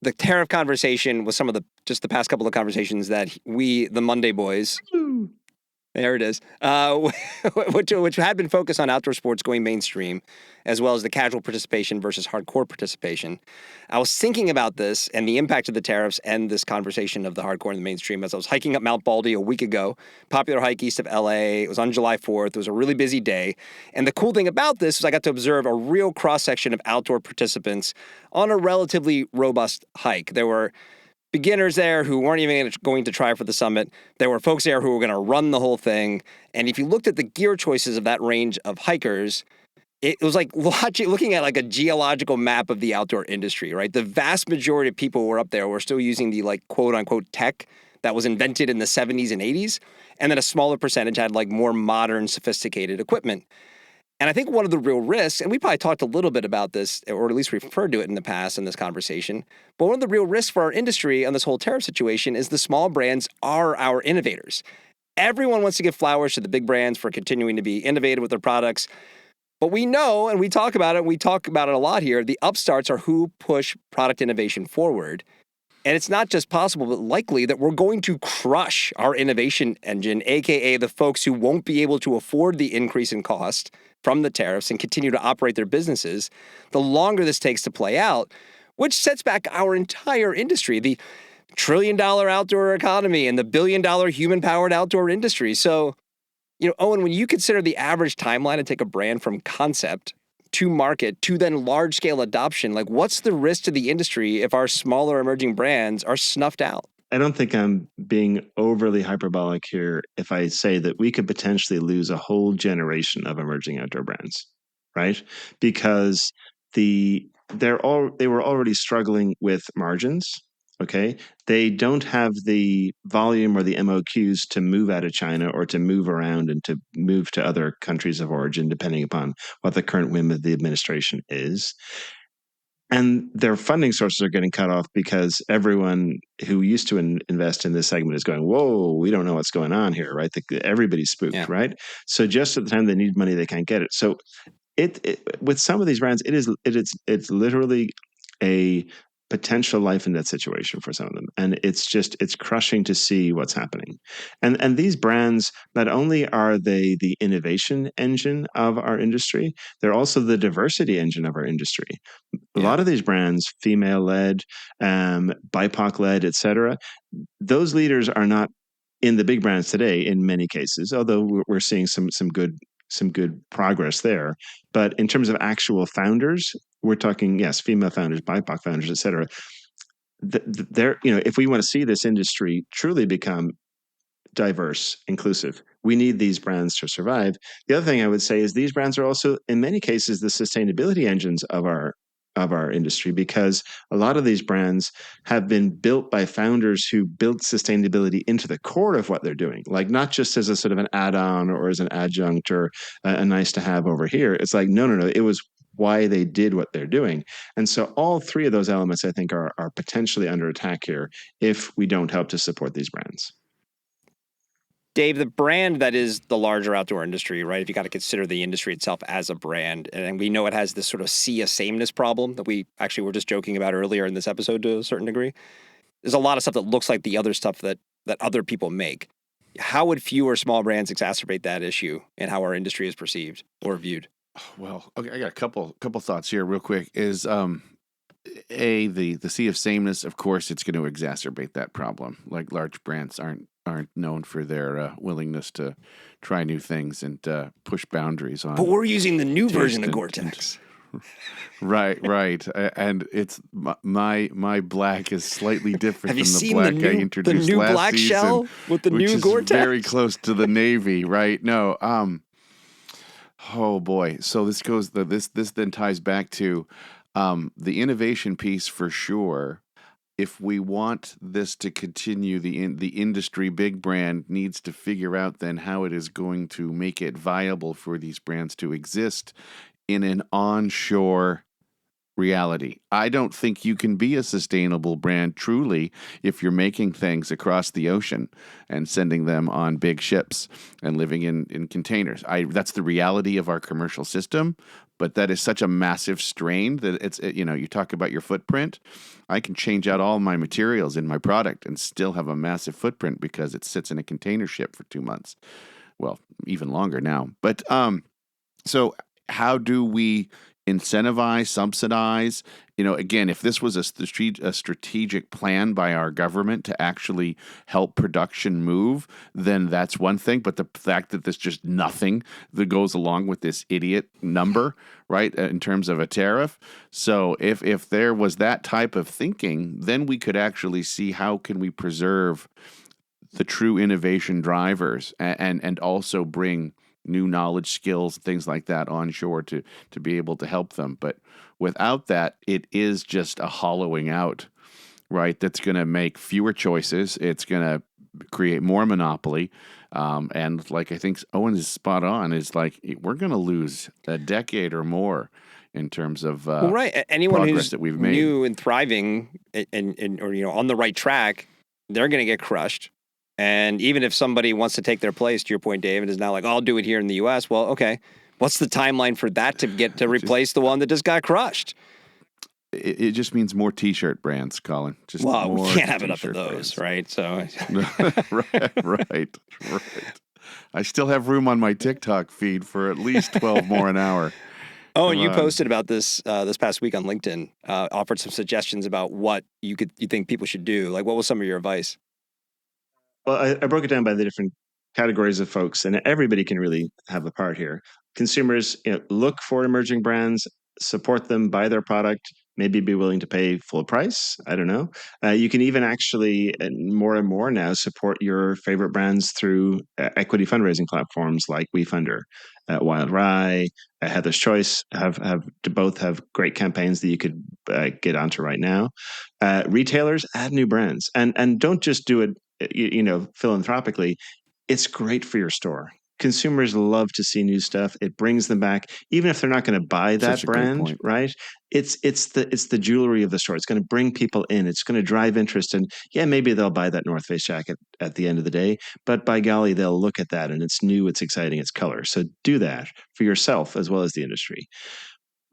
the tariff conversation with some of the past couple of conversations that we, the Monday boys, there it is, which had been focused on outdoor sports going mainstream, as well as the casual participation versus hardcore participation. I was thinking about this and the impact of the tariffs and this conversation of the hardcore and the mainstream as I was hiking up Mount Baldy a week ago, popular hike east of LA. It was on July 4th. It was a really busy day. And the cool thing about this is I got to observe a real cross-section of outdoor participants on a relatively robust hike. There were beginners there who weren't even going to try for the summit. There were folks there who were going to run the whole thing. And if you looked at the gear choices of that range of hikers, it was like looking at like a geological map of the outdoor industry, right? The vast majority of people who were up there were still using the like quote unquote tech that was invented in the 70s and 80s. And then a smaller percentage had like more modern, sophisticated equipment. And I think one of the real risks, and we probably talked a little bit about this, or at least referred to it in the past in this conversation, but one of the real risks for our industry on this whole tariff situation is the small brands are our innovators. Everyone wants to give flowers to the big brands for continuing to be innovative with their products. But we know, and we talk about it a lot here, the upstarts are who push product innovation forward. And it's not just possible, but likely that we're going to crush our innovation engine, aka the folks who won't be able to afford the increase in cost from the tariffs and continue to operate their businesses, the longer this takes to play out, which sets back our entire industry, the trillion-dollar outdoor economy and the billion-dollar human-powered outdoor industry. So, Owen, when you consider the average timeline to take a brand from concept to market to then large-scale adoption, like what's the risk to the industry if our smaller emerging brands are snuffed out? I don't think I'm being overly hyperbolic here if I say that we could potentially lose a whole generation of emerging outdoor brands, right? Because they were already struggling with margins. Okay, they don't have the volume or the MOQs to move out of China or to move around and to move to other countries of origin, depending upon what the current whim of the administration is. And their funding sources are getting cut off because everyone who used to invest in this segment is going, whoa, we don't know what's going on here, right? Everybody's spooked, right? So just at the time they need money, they can't get it. So it with some of these brands, it's literally a potential life and death situation for some of them. And it's crushing to see what's happening. And these brands, not only are they the innovation engine of our industry, they're also the diversity engine of our industry. A lot of these brands, female-led, BIPOC-led, et cetera, those leaders are not in the big brands today in many cases, although we're seeing some good progress there. But in terms of actual founders, we're talking, yes, female founders, BIPOC founders, et cetera. If we want to see this industry truly become diverse, inclusive, we need these brands to survive. The other thing I would say is these brands are also, in many cases, the sustainability engines of our industry, because a lot of these brands have been built by founders who built sustainability into the core of what they're doing, like not just as a sort of an add-on or as an adjunct or a nice to have over here. It's like, no, it was why they did what they're doing. And so all three of those elements, I think, are potentially under attack here if we don't help to support these brands. Dave, the brand that is the larger outdoor industry, right? If you got to consider the industry itself as a brand, and we know it has this sort of sea of sameness problem that we actually were just joking about earlier in this episode to a certain degree. There's a lot of stuff that looks like the other stuff that other people make. How would fewer small brands exacerbate that issue and how our industry is perceived or viewed? Well, okay, I got a couple thoughts here real quick. Is the sea of sameness, of course, it's going to exacerbate that problem. Like large brands aren't aren't known for their willingness to try new things and push boundaries on. But we're using the new taste version of and- Gore-Tex. Right. And it's my black is slightly different Have you than the seen black the I new introduced last black season, shell with the which new is Gore-Tex? very close to the navy, right? No. Oh boy. So this goes this then ties back to the innovation piece for sure. If we want this to continue, the industry big brand needs to figure out then how it is going to make it viable for these brands to exist in an onshore reality. I don't think you can be a sustainable brand truly if you're making things across the ocean and sending them on big ships and living in containers. That's the reality of our commercial system, but that is such a massive strain that you talk about your footprint. I can change out all my materials in my product and still have a massive footprint because it sits in a container ship for 2 months. Well, even longer now. But so how do we incentivize, subsidize? Again, if this was a strategic plan by our government to actually help production move, then that's one thing. But the fact that there's just nothing that goes along with this idiot number, right, in terms of a tariff. So if there was that type of thinking, then we could actually see how can we preserve the true innovation drivers and also bring new knowledge, skills, things like that onshore to be able to help them. But without that, it is just a hollowing out, right? That's going to make fewer choices. It's going to create more monopoly. And like I think Owen is spot on, is like we're going to lose a decade or more in terms of right. Anyone progress who's that we've made. new and thriving and or on the right track, they're going to get crushed. And even if somebody wants to take their place, to your point, David, is now like, I'll do it here in the U.S. Well, okay. What's the timeline for that to get to replace the one that just got crushed? It just means more T-shirt brands, Colin. Just Well, we more can't have enough of T-shirt those, brands. right? So, right. I still have room on my TikTok feed for at least 12 more an hour. oh, and you Come on. posted about this this past week on LinkedIn. Offered some suggestions about what you think people should do. Like, what was some of your advice? Well, I broke it down by the different categories of folks, and everybody can really have a part here. Consumers, look for emerging brands, support them, buy their product, maybe be willing to pay full price. I don't know. You can even actually, more and more now, support your favorite brands through equity fundraising platforms like WeFunder, Wild Rye, Heather's Choice both have great campaigns that you could get onto right now. Retailers, add new brands, and don't just do it philanthropically. It's great for your store. Consumers love to see new stuff. It brings them back, even if they're not going to buy that Such a great brand, point. right? It's the jewelry of the store. It's going to bring people in. It's going to drive interest. And yeah, maybe they'll buy that North Face jacket at the end of the day, but by golly, they'll look at that and it's new, it's exciting, it's color. So do that for yourself as well as the industry.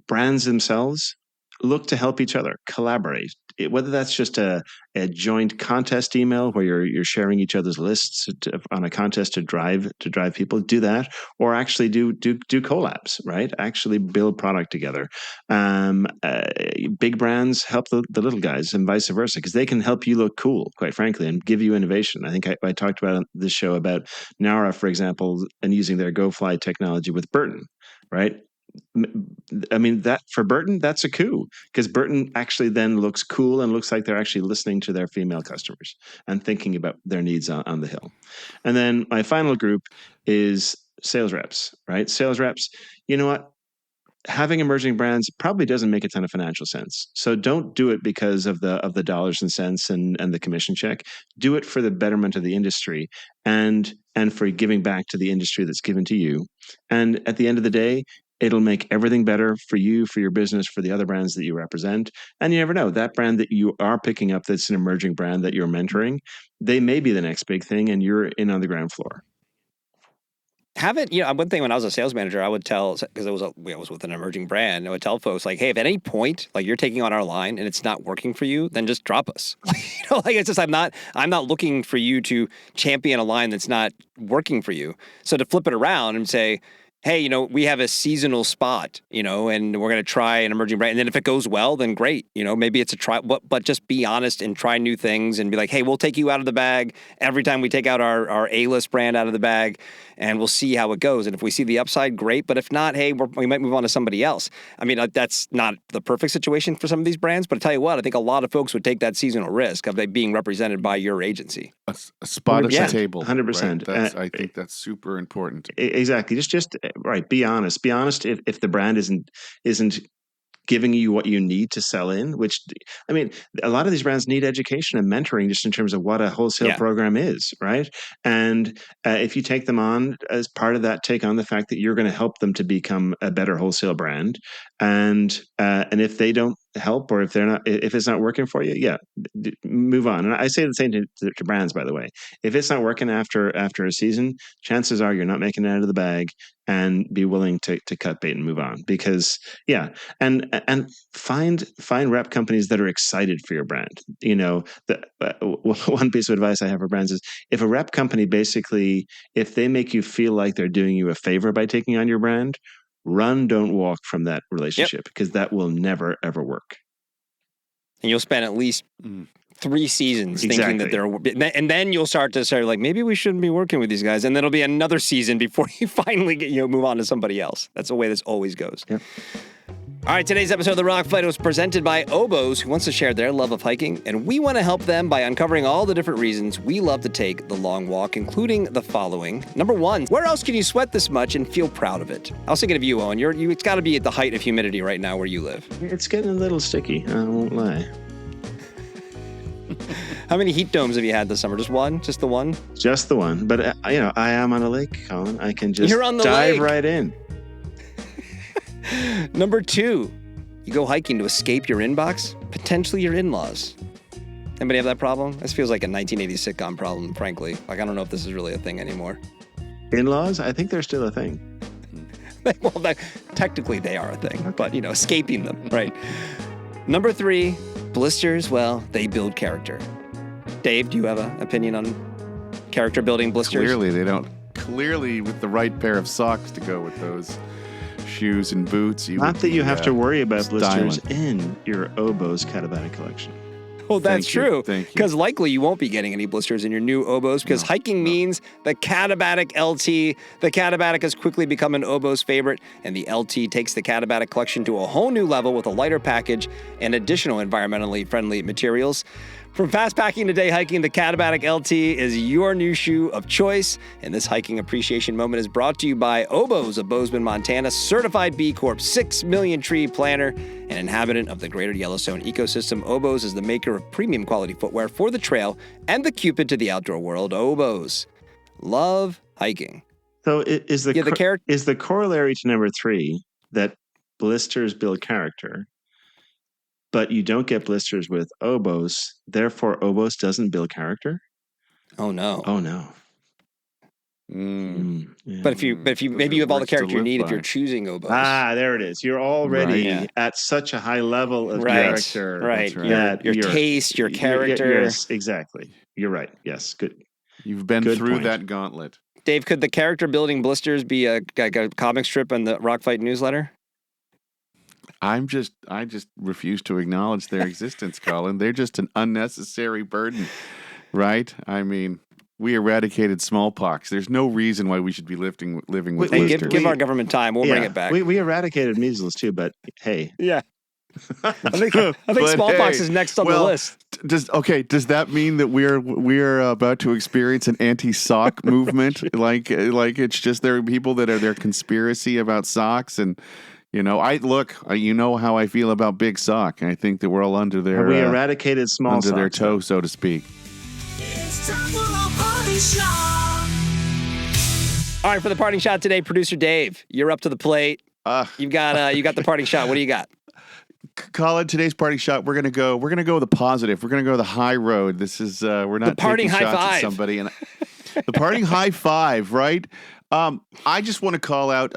Brands themselves look to help each other, collaborate. Whether that's just a joint contest email where you're sharing each other's lists on a contest to drive people, do that, or actually do collabs, right? Actually build product together. Big brands help the little guys and vice versa, because they can help you look cool, quite frankly, and give you innovation. I think I talked about on this show about Nara, for example, and using their GoFly technology with Burton, right? I mean, that for Burton, that's a coup, because Burton actually then looks cool and looks like they're actually listening to their female customers and thinking about their needs on the hill. And then my final group is sales reps, right? Sales reps, you know what? Having emerging brands probably doesn't make a ton of financial sense. So don't do it because of the dollars and cents and the commission check. Do it for the betterment of the industry and for giving back to the industry that's given to you. And at the end of the day, it'll make everything better for you, for your business, for the other brands that you represent. And you never know, that brand that you are picking up that's an emerging brand that you're mentoring, they may be the next big thing and you're in on the ground floor. One thing when I was a sales manager, I would tell, because I was with an emerging brand, I would tell folks like, hey, if at any point like you're taking on our line and it's not working for you, then just drop us. It's just I'm not looking for you to champion a line that's not working for you. So to flip it around and say, hey, we have a seasonal spot, and we're going to try an emerging brand. And then if it goes well, then great. Maybe it's a try, but just be honest and try new things and be like, hey, we'll take you out of the bag every time we take out our A-list brand out of the bag, and we'll see how it goes. And if we see the upside, great. But if not, hey, we might move on to somebody else. I mean, that's not the perfect situation for some of these brands, but I tell you what, I think a lot of folks would take that seasonal risk of being represented by your agency. A spot at the 100%, table. 100%. Right? I think that's super important. Exactly. Just right. Be honest. Be honest if the brand isn't giving you what you need to sell in, which, I mean, a lot of these brands need education and mentoring just in terms of what a wholesale program is, right? And if you take them on as part of that, take on the fact that you're going to help them to become a better wholesale brand. And if they don't help, or if it's not working for you, move on. And I say the same to brands, by the way. If it's not working after a season, chances are you're not making it out of the bag, and be willing to cut bait and move on. Because and find rep companies that are excited for your brand. One piece of advice I have for brands is, if a rep company if they make you feel like they're doing you a favor by taking on your brand, run, don't walk from that relationship, because that will never, ever work. And you'll spend at least 3 seasons thinking that and then you'll start to say, like, maybe we shouldn't be working with these guys. And then it'll be another season before you finally move on to somebody else. That's the way this always goes. Yep. All right, today's episode of The Rock Fight was presented by Oboes, who wants to share their love of hiking, and we want to help them by uncovering all the different reasons we love to take the long walk, including the following. Number 1, where else can you sweat this much and feel proud of it? I was thinking of you, Owen. It's got to be at the height of humidity right now where you live. It's getting a little sticky, I won't lie. How many heat domes have you had this summer? Just one? Just the one? Just the one. But, I am on a lake, Colin. I can just You're on the dive lake. right in. Number 2, you go hiking to escape your inbox, potentially your in-laws. Anybody have that problem? This feels like a 1980s sitcom problem, frankly. Like, I don't know if this is really a thing anymore. In-laws? I think they're still a thing. Well, technically they are a thing, but, escaping them, right? Number 3, blisters, well, they build character. Dave, do you have an opinion on character building blisters? Clearly, they don't. Clearly, with the right pair of socks to go with those shoes and boots. Not that you have to worry about blisters in your Oboes Katabatic collection. Well, that's true. Thank you. Because likely you won't be getting any blisters in your new Oboes, because hiking means the Katabatic LT. The Katabatic has quickly become an Oboes favorite, and the LT takes the Katabatic collection to a whole new level with a lighter package and additional environmentally friendly materials. From fast packing to day hiking, the Katabatic LT is your new shoe of choice. And this hiking appreciation moment is brought to you by Oboes of Bozeman, Montana, certified B Corp 6 million tree planter, an inhabitant of the greater Yellowstone ecosystem. Oboes is the maker of premium quality footwear for the trail and the Cupid to the outdoor world. Oboes. Love hiking. So is the corollary to number 3 that blisters build character, but you don't get blisters with Oboes, therefore Oboes doesn't build character? Oh no. Yeah. But if you maybe you have all the character you need if you're choosing Oboes. There it is. You're already at such a high level of character. Right. Right. Your taste, your character. Yes, exactly. You're right. Yes, good. You've been through that gauntlet. Dave, could the character building blisters be a comic strip in the Rock Fight newsletter? I just refuse to acknowledge their existence, Colin. They're just an unnecessary burden, right? I mean, we eradicated smallpox. There's no reason why we should be living with blisters. Give our government time. We'll bring it back. We eradicated measles too, but hey. Yeah. I think smallpox is next on the list. Does that mean that we're about to experience an anti-sock movement? like it's just there are people that are their conspiracy about socks, and you know how I feel about big sock. I think that we're all under their we eradicated small under socks, their toe, so to speak. It's time for the party shot. All right, for the parting shot today, producer Dave, you're up to the plate. You got the parting shot. What do you got? Colin, today's parting shot, we're gonna go with the positive. We're gonna go the high road. This is we're not the parting taking high shots five. at somebody, and the parting high five, right? I just want to call out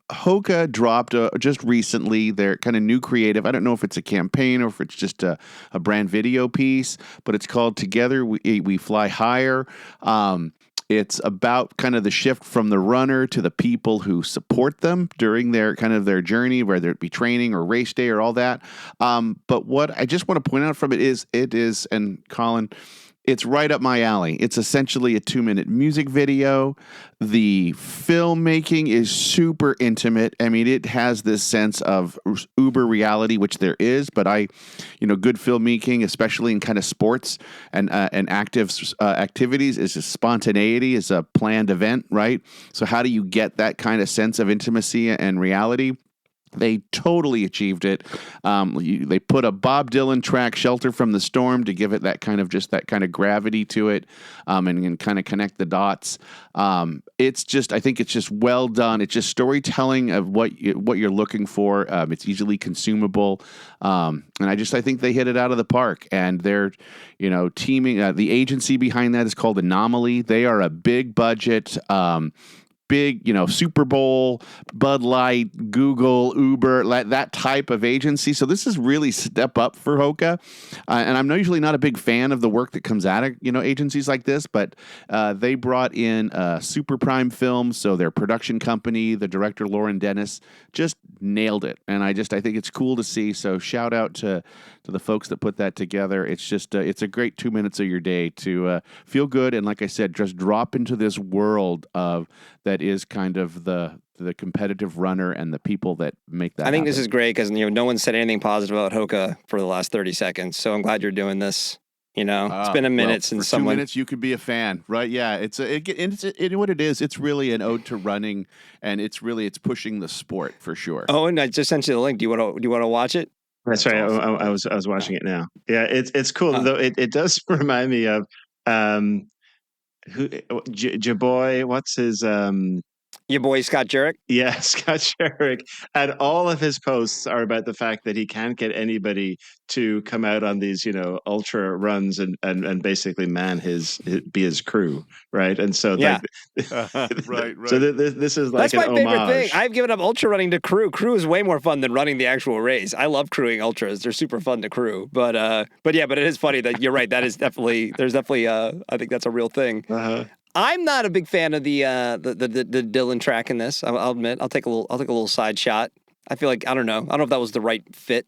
Hoka dropped just recently their kind of new creative. I don't know if it's a campaign or if it's just a brand video piece, but it's called Together We Fly Higher. It's about kind of the shift from the runner to the people who support them during their kind of their journey, whether it be training or race day or all that. But what I just want to point out from it is, and Colin, it's right up my alley. It's essentially a 2-minute music video. The filmmaking is super intimate. I mean, it has this sense of uber reality, which there is, but good filmmaking, especially in kind of sports and active activities, is just spontaneity, is a planned event, right? So how do you get that kind of sense of intimacy and reality? They totally achieved it. They put a Bob Dylan track, "Shelter from the Storm," to give it that kind of gravity to it, and kind of connect the dots. I think it's just well done. It's just storytelling of what you're looking for. It's easily consumable, and I think they hit it out of the park. And they're, teaming. The agency behind that is called Anomaly. They are a big budget. Big, Super Bowl, Bud Light, Google, Uber, that type of agency. So this is really step up for Hoka. And I'm usually not a big fan of the work that comes out of, agencies like this, but they brought in Super Prime Films, so their production company, the director, Lauren Dennis, just nailed it. And I think it's cool to see. So shout out to the folks that put that together. It's just, it's a great 2 minutes of your day to feel good. And like I said, just drop into this world that is kind of the competitive runner and the people that make that I think happen. this is great because no one said anything positive about Hoka for the last 30 seconds. So I'm glad you're doing this. It's been a minute since for 2 minutes you could be a fan, right? Yeah, it's what it is. It's really an ode to running, and it's pushing the sport for sure. Oh, and I just sent you the link. Do you want to watch it? That's right. Awesome. I was watching it now. Yeah, it's cool though. It does remind me of Jaboy. What's his Your boy Scott Jurek? Yeah, Scott Jurek. And all of his posts are about the fact that he can't get anybody to come out on these, ultra runs and basically be his crew, right? And so, yeah. Right. So this is like that's my favorite homage. thing. I've given up ultra running to crew. Crew is way more fun than running the actual race. I love crewing ultras; they're super fun to crew. But it is funny that you're right. That is definitely I think that's a real thing. Uh-huh. I'm not a big fan of the Dylan track in this. I'll admit. I'll take a little side shot. I feel like I don't know if that was the right fit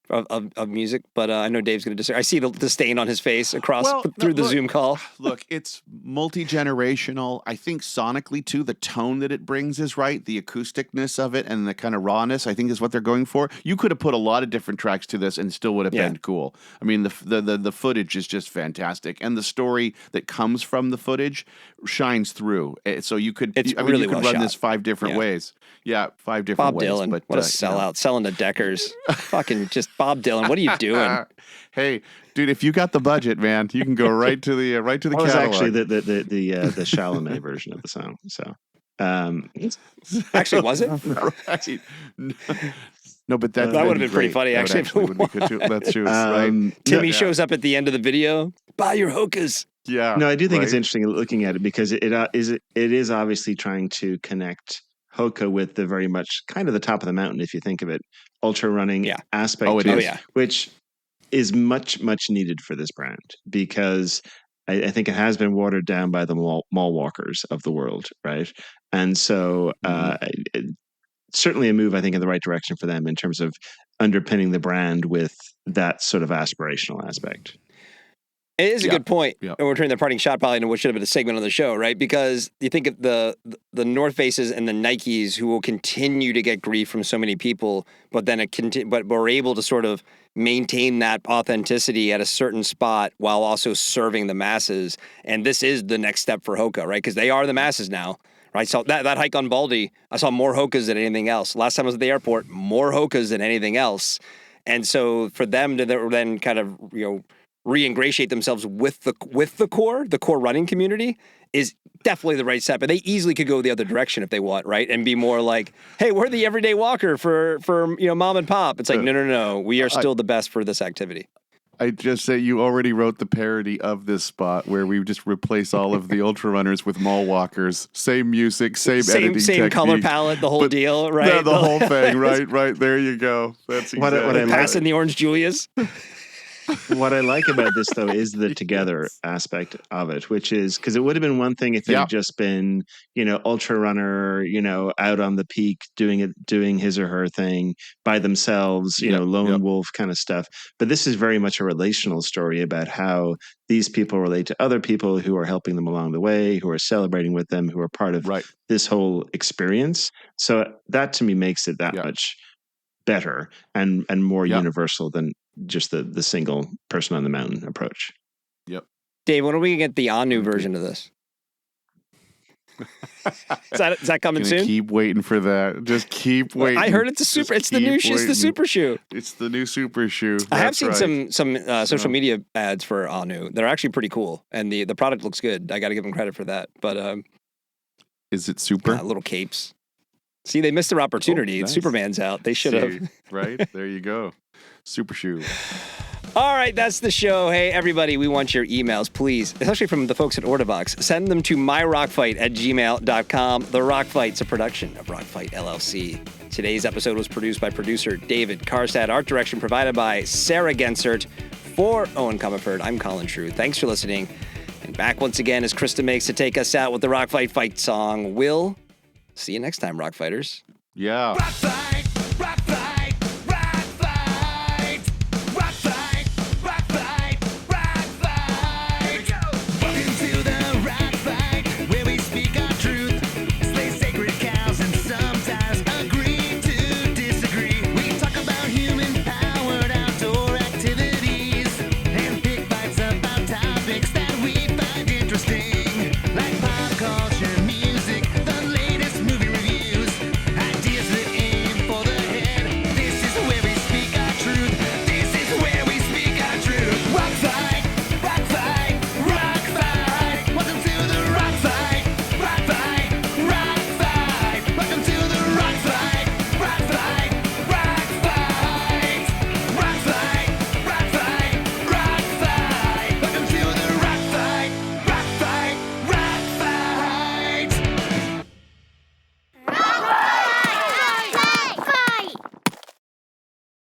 of music, but I know Dave's going to disagree. I see the stain on his face through the Zoom call. Look, it's multi-generational. I think sonically too, the tone that it brings is right. The acousticness of it and the kind of rawness, I think, is what they're going for. You could have put a lot of different tracks to this and still would have been cool. I mean, the footage is just fantastic, and the story that comes from the footage shines through. So you could, really run shot. this 5 different ways. Yeah, 5 different Bob ways. Dylan, But, what a sellout, selling to Deckers. Fucking just Bob Dylan. What are you doing? Hey, dude, if you got the budget, man, you can go right to the catalog. was actually the Chalamet version of the song. So, actually, was it? Right. No, but that would have been pretty funny. Actually, that's true. Right. Timmy shows up at the end of the video. Buy your Hokas. Yeah. No, I do think it's interesting looking at it because it is obviously trying to connect Hoka with the very much kind of the top of the mountain, if you think of it, ultra running aspect. Oh, it is. Which is much, much needed for this brand because I think it has been watered down by the mall walkers of the world, right? And so certainly a move, I think, in the right direction for them in terms of underpinning the brand with that sort of aspirational aspect. It is a good point. Yeah. And we're turning the parting shot probably into what should have been a segment on the show, right? Because you think of the North Faces and the Nikes who will continue to get grief from so many people, but then but we're able to sort of maintain that authenticity at a certain spot while also serving the masses. And this is the next step for Hoka, right? Because they are the masses now, right? So that hike on Baldy, I saw more Hokas than anything else. Last time I was at the airport, more Hokas than anything else. And so for them to then kind of, re-ingratiate themselves with the core running community is definitely the right step. But they easily could go the other direction if they want, right? And be more like, hey, we're the everyday walker for mom and pop. It's like, no. We are still the best for this activity. I just say you already wrote the parody of this spot where we just replace all of the ultra runners with mall walkers. Same music, same editing technique. Color palette, the whole deal, right? The whole thing, right? There you go. That's exactly passing the orange Julius. What I like about this, though, is the together aspect of it, which is because it would have been one thing if it had just been, ultra runner, out on the peak doing his or her thing by themselves, lone wolf kind of stuff. But this is very much a relational story about how these people relate to other people who are helping them along the way, who are celebrating with them, who are part of this whole experience. So that to me makes it that much better and more universal than just the single person on the mountain approach. Yep. Dave, when are we gonna get the Anu version of this? Is that coming soon? Keep waiting for that. Just keep waiting. I heard it's a super. It's the new. It's the super shoe. It's the new super shoe. I have seen some social media ads for Anu that are actually pretty cool, and the product looks good. I got to give them credit for that. But is it super? Little capes. See, they missed their opportunity. Nice. Superman's out. They should have. Right there, you go. Super shoe. All right, that's the show. Hey, everybody, we want your emails, please, especially from the folks at Ortovox. Send them to myrockfight@gmail.com. The Rock Fight's a production of Rockfight LLC. Today's episode was produced by producer David Karstad. Art direction provided by Sarah Gensert. For Eoin Comerford, I'm Colin True. Thanks for listening. And back once again as Krista makes to take us out with the Rock Fight song. We'll see you next time, Rock Fighters. Yeah. Rock fight.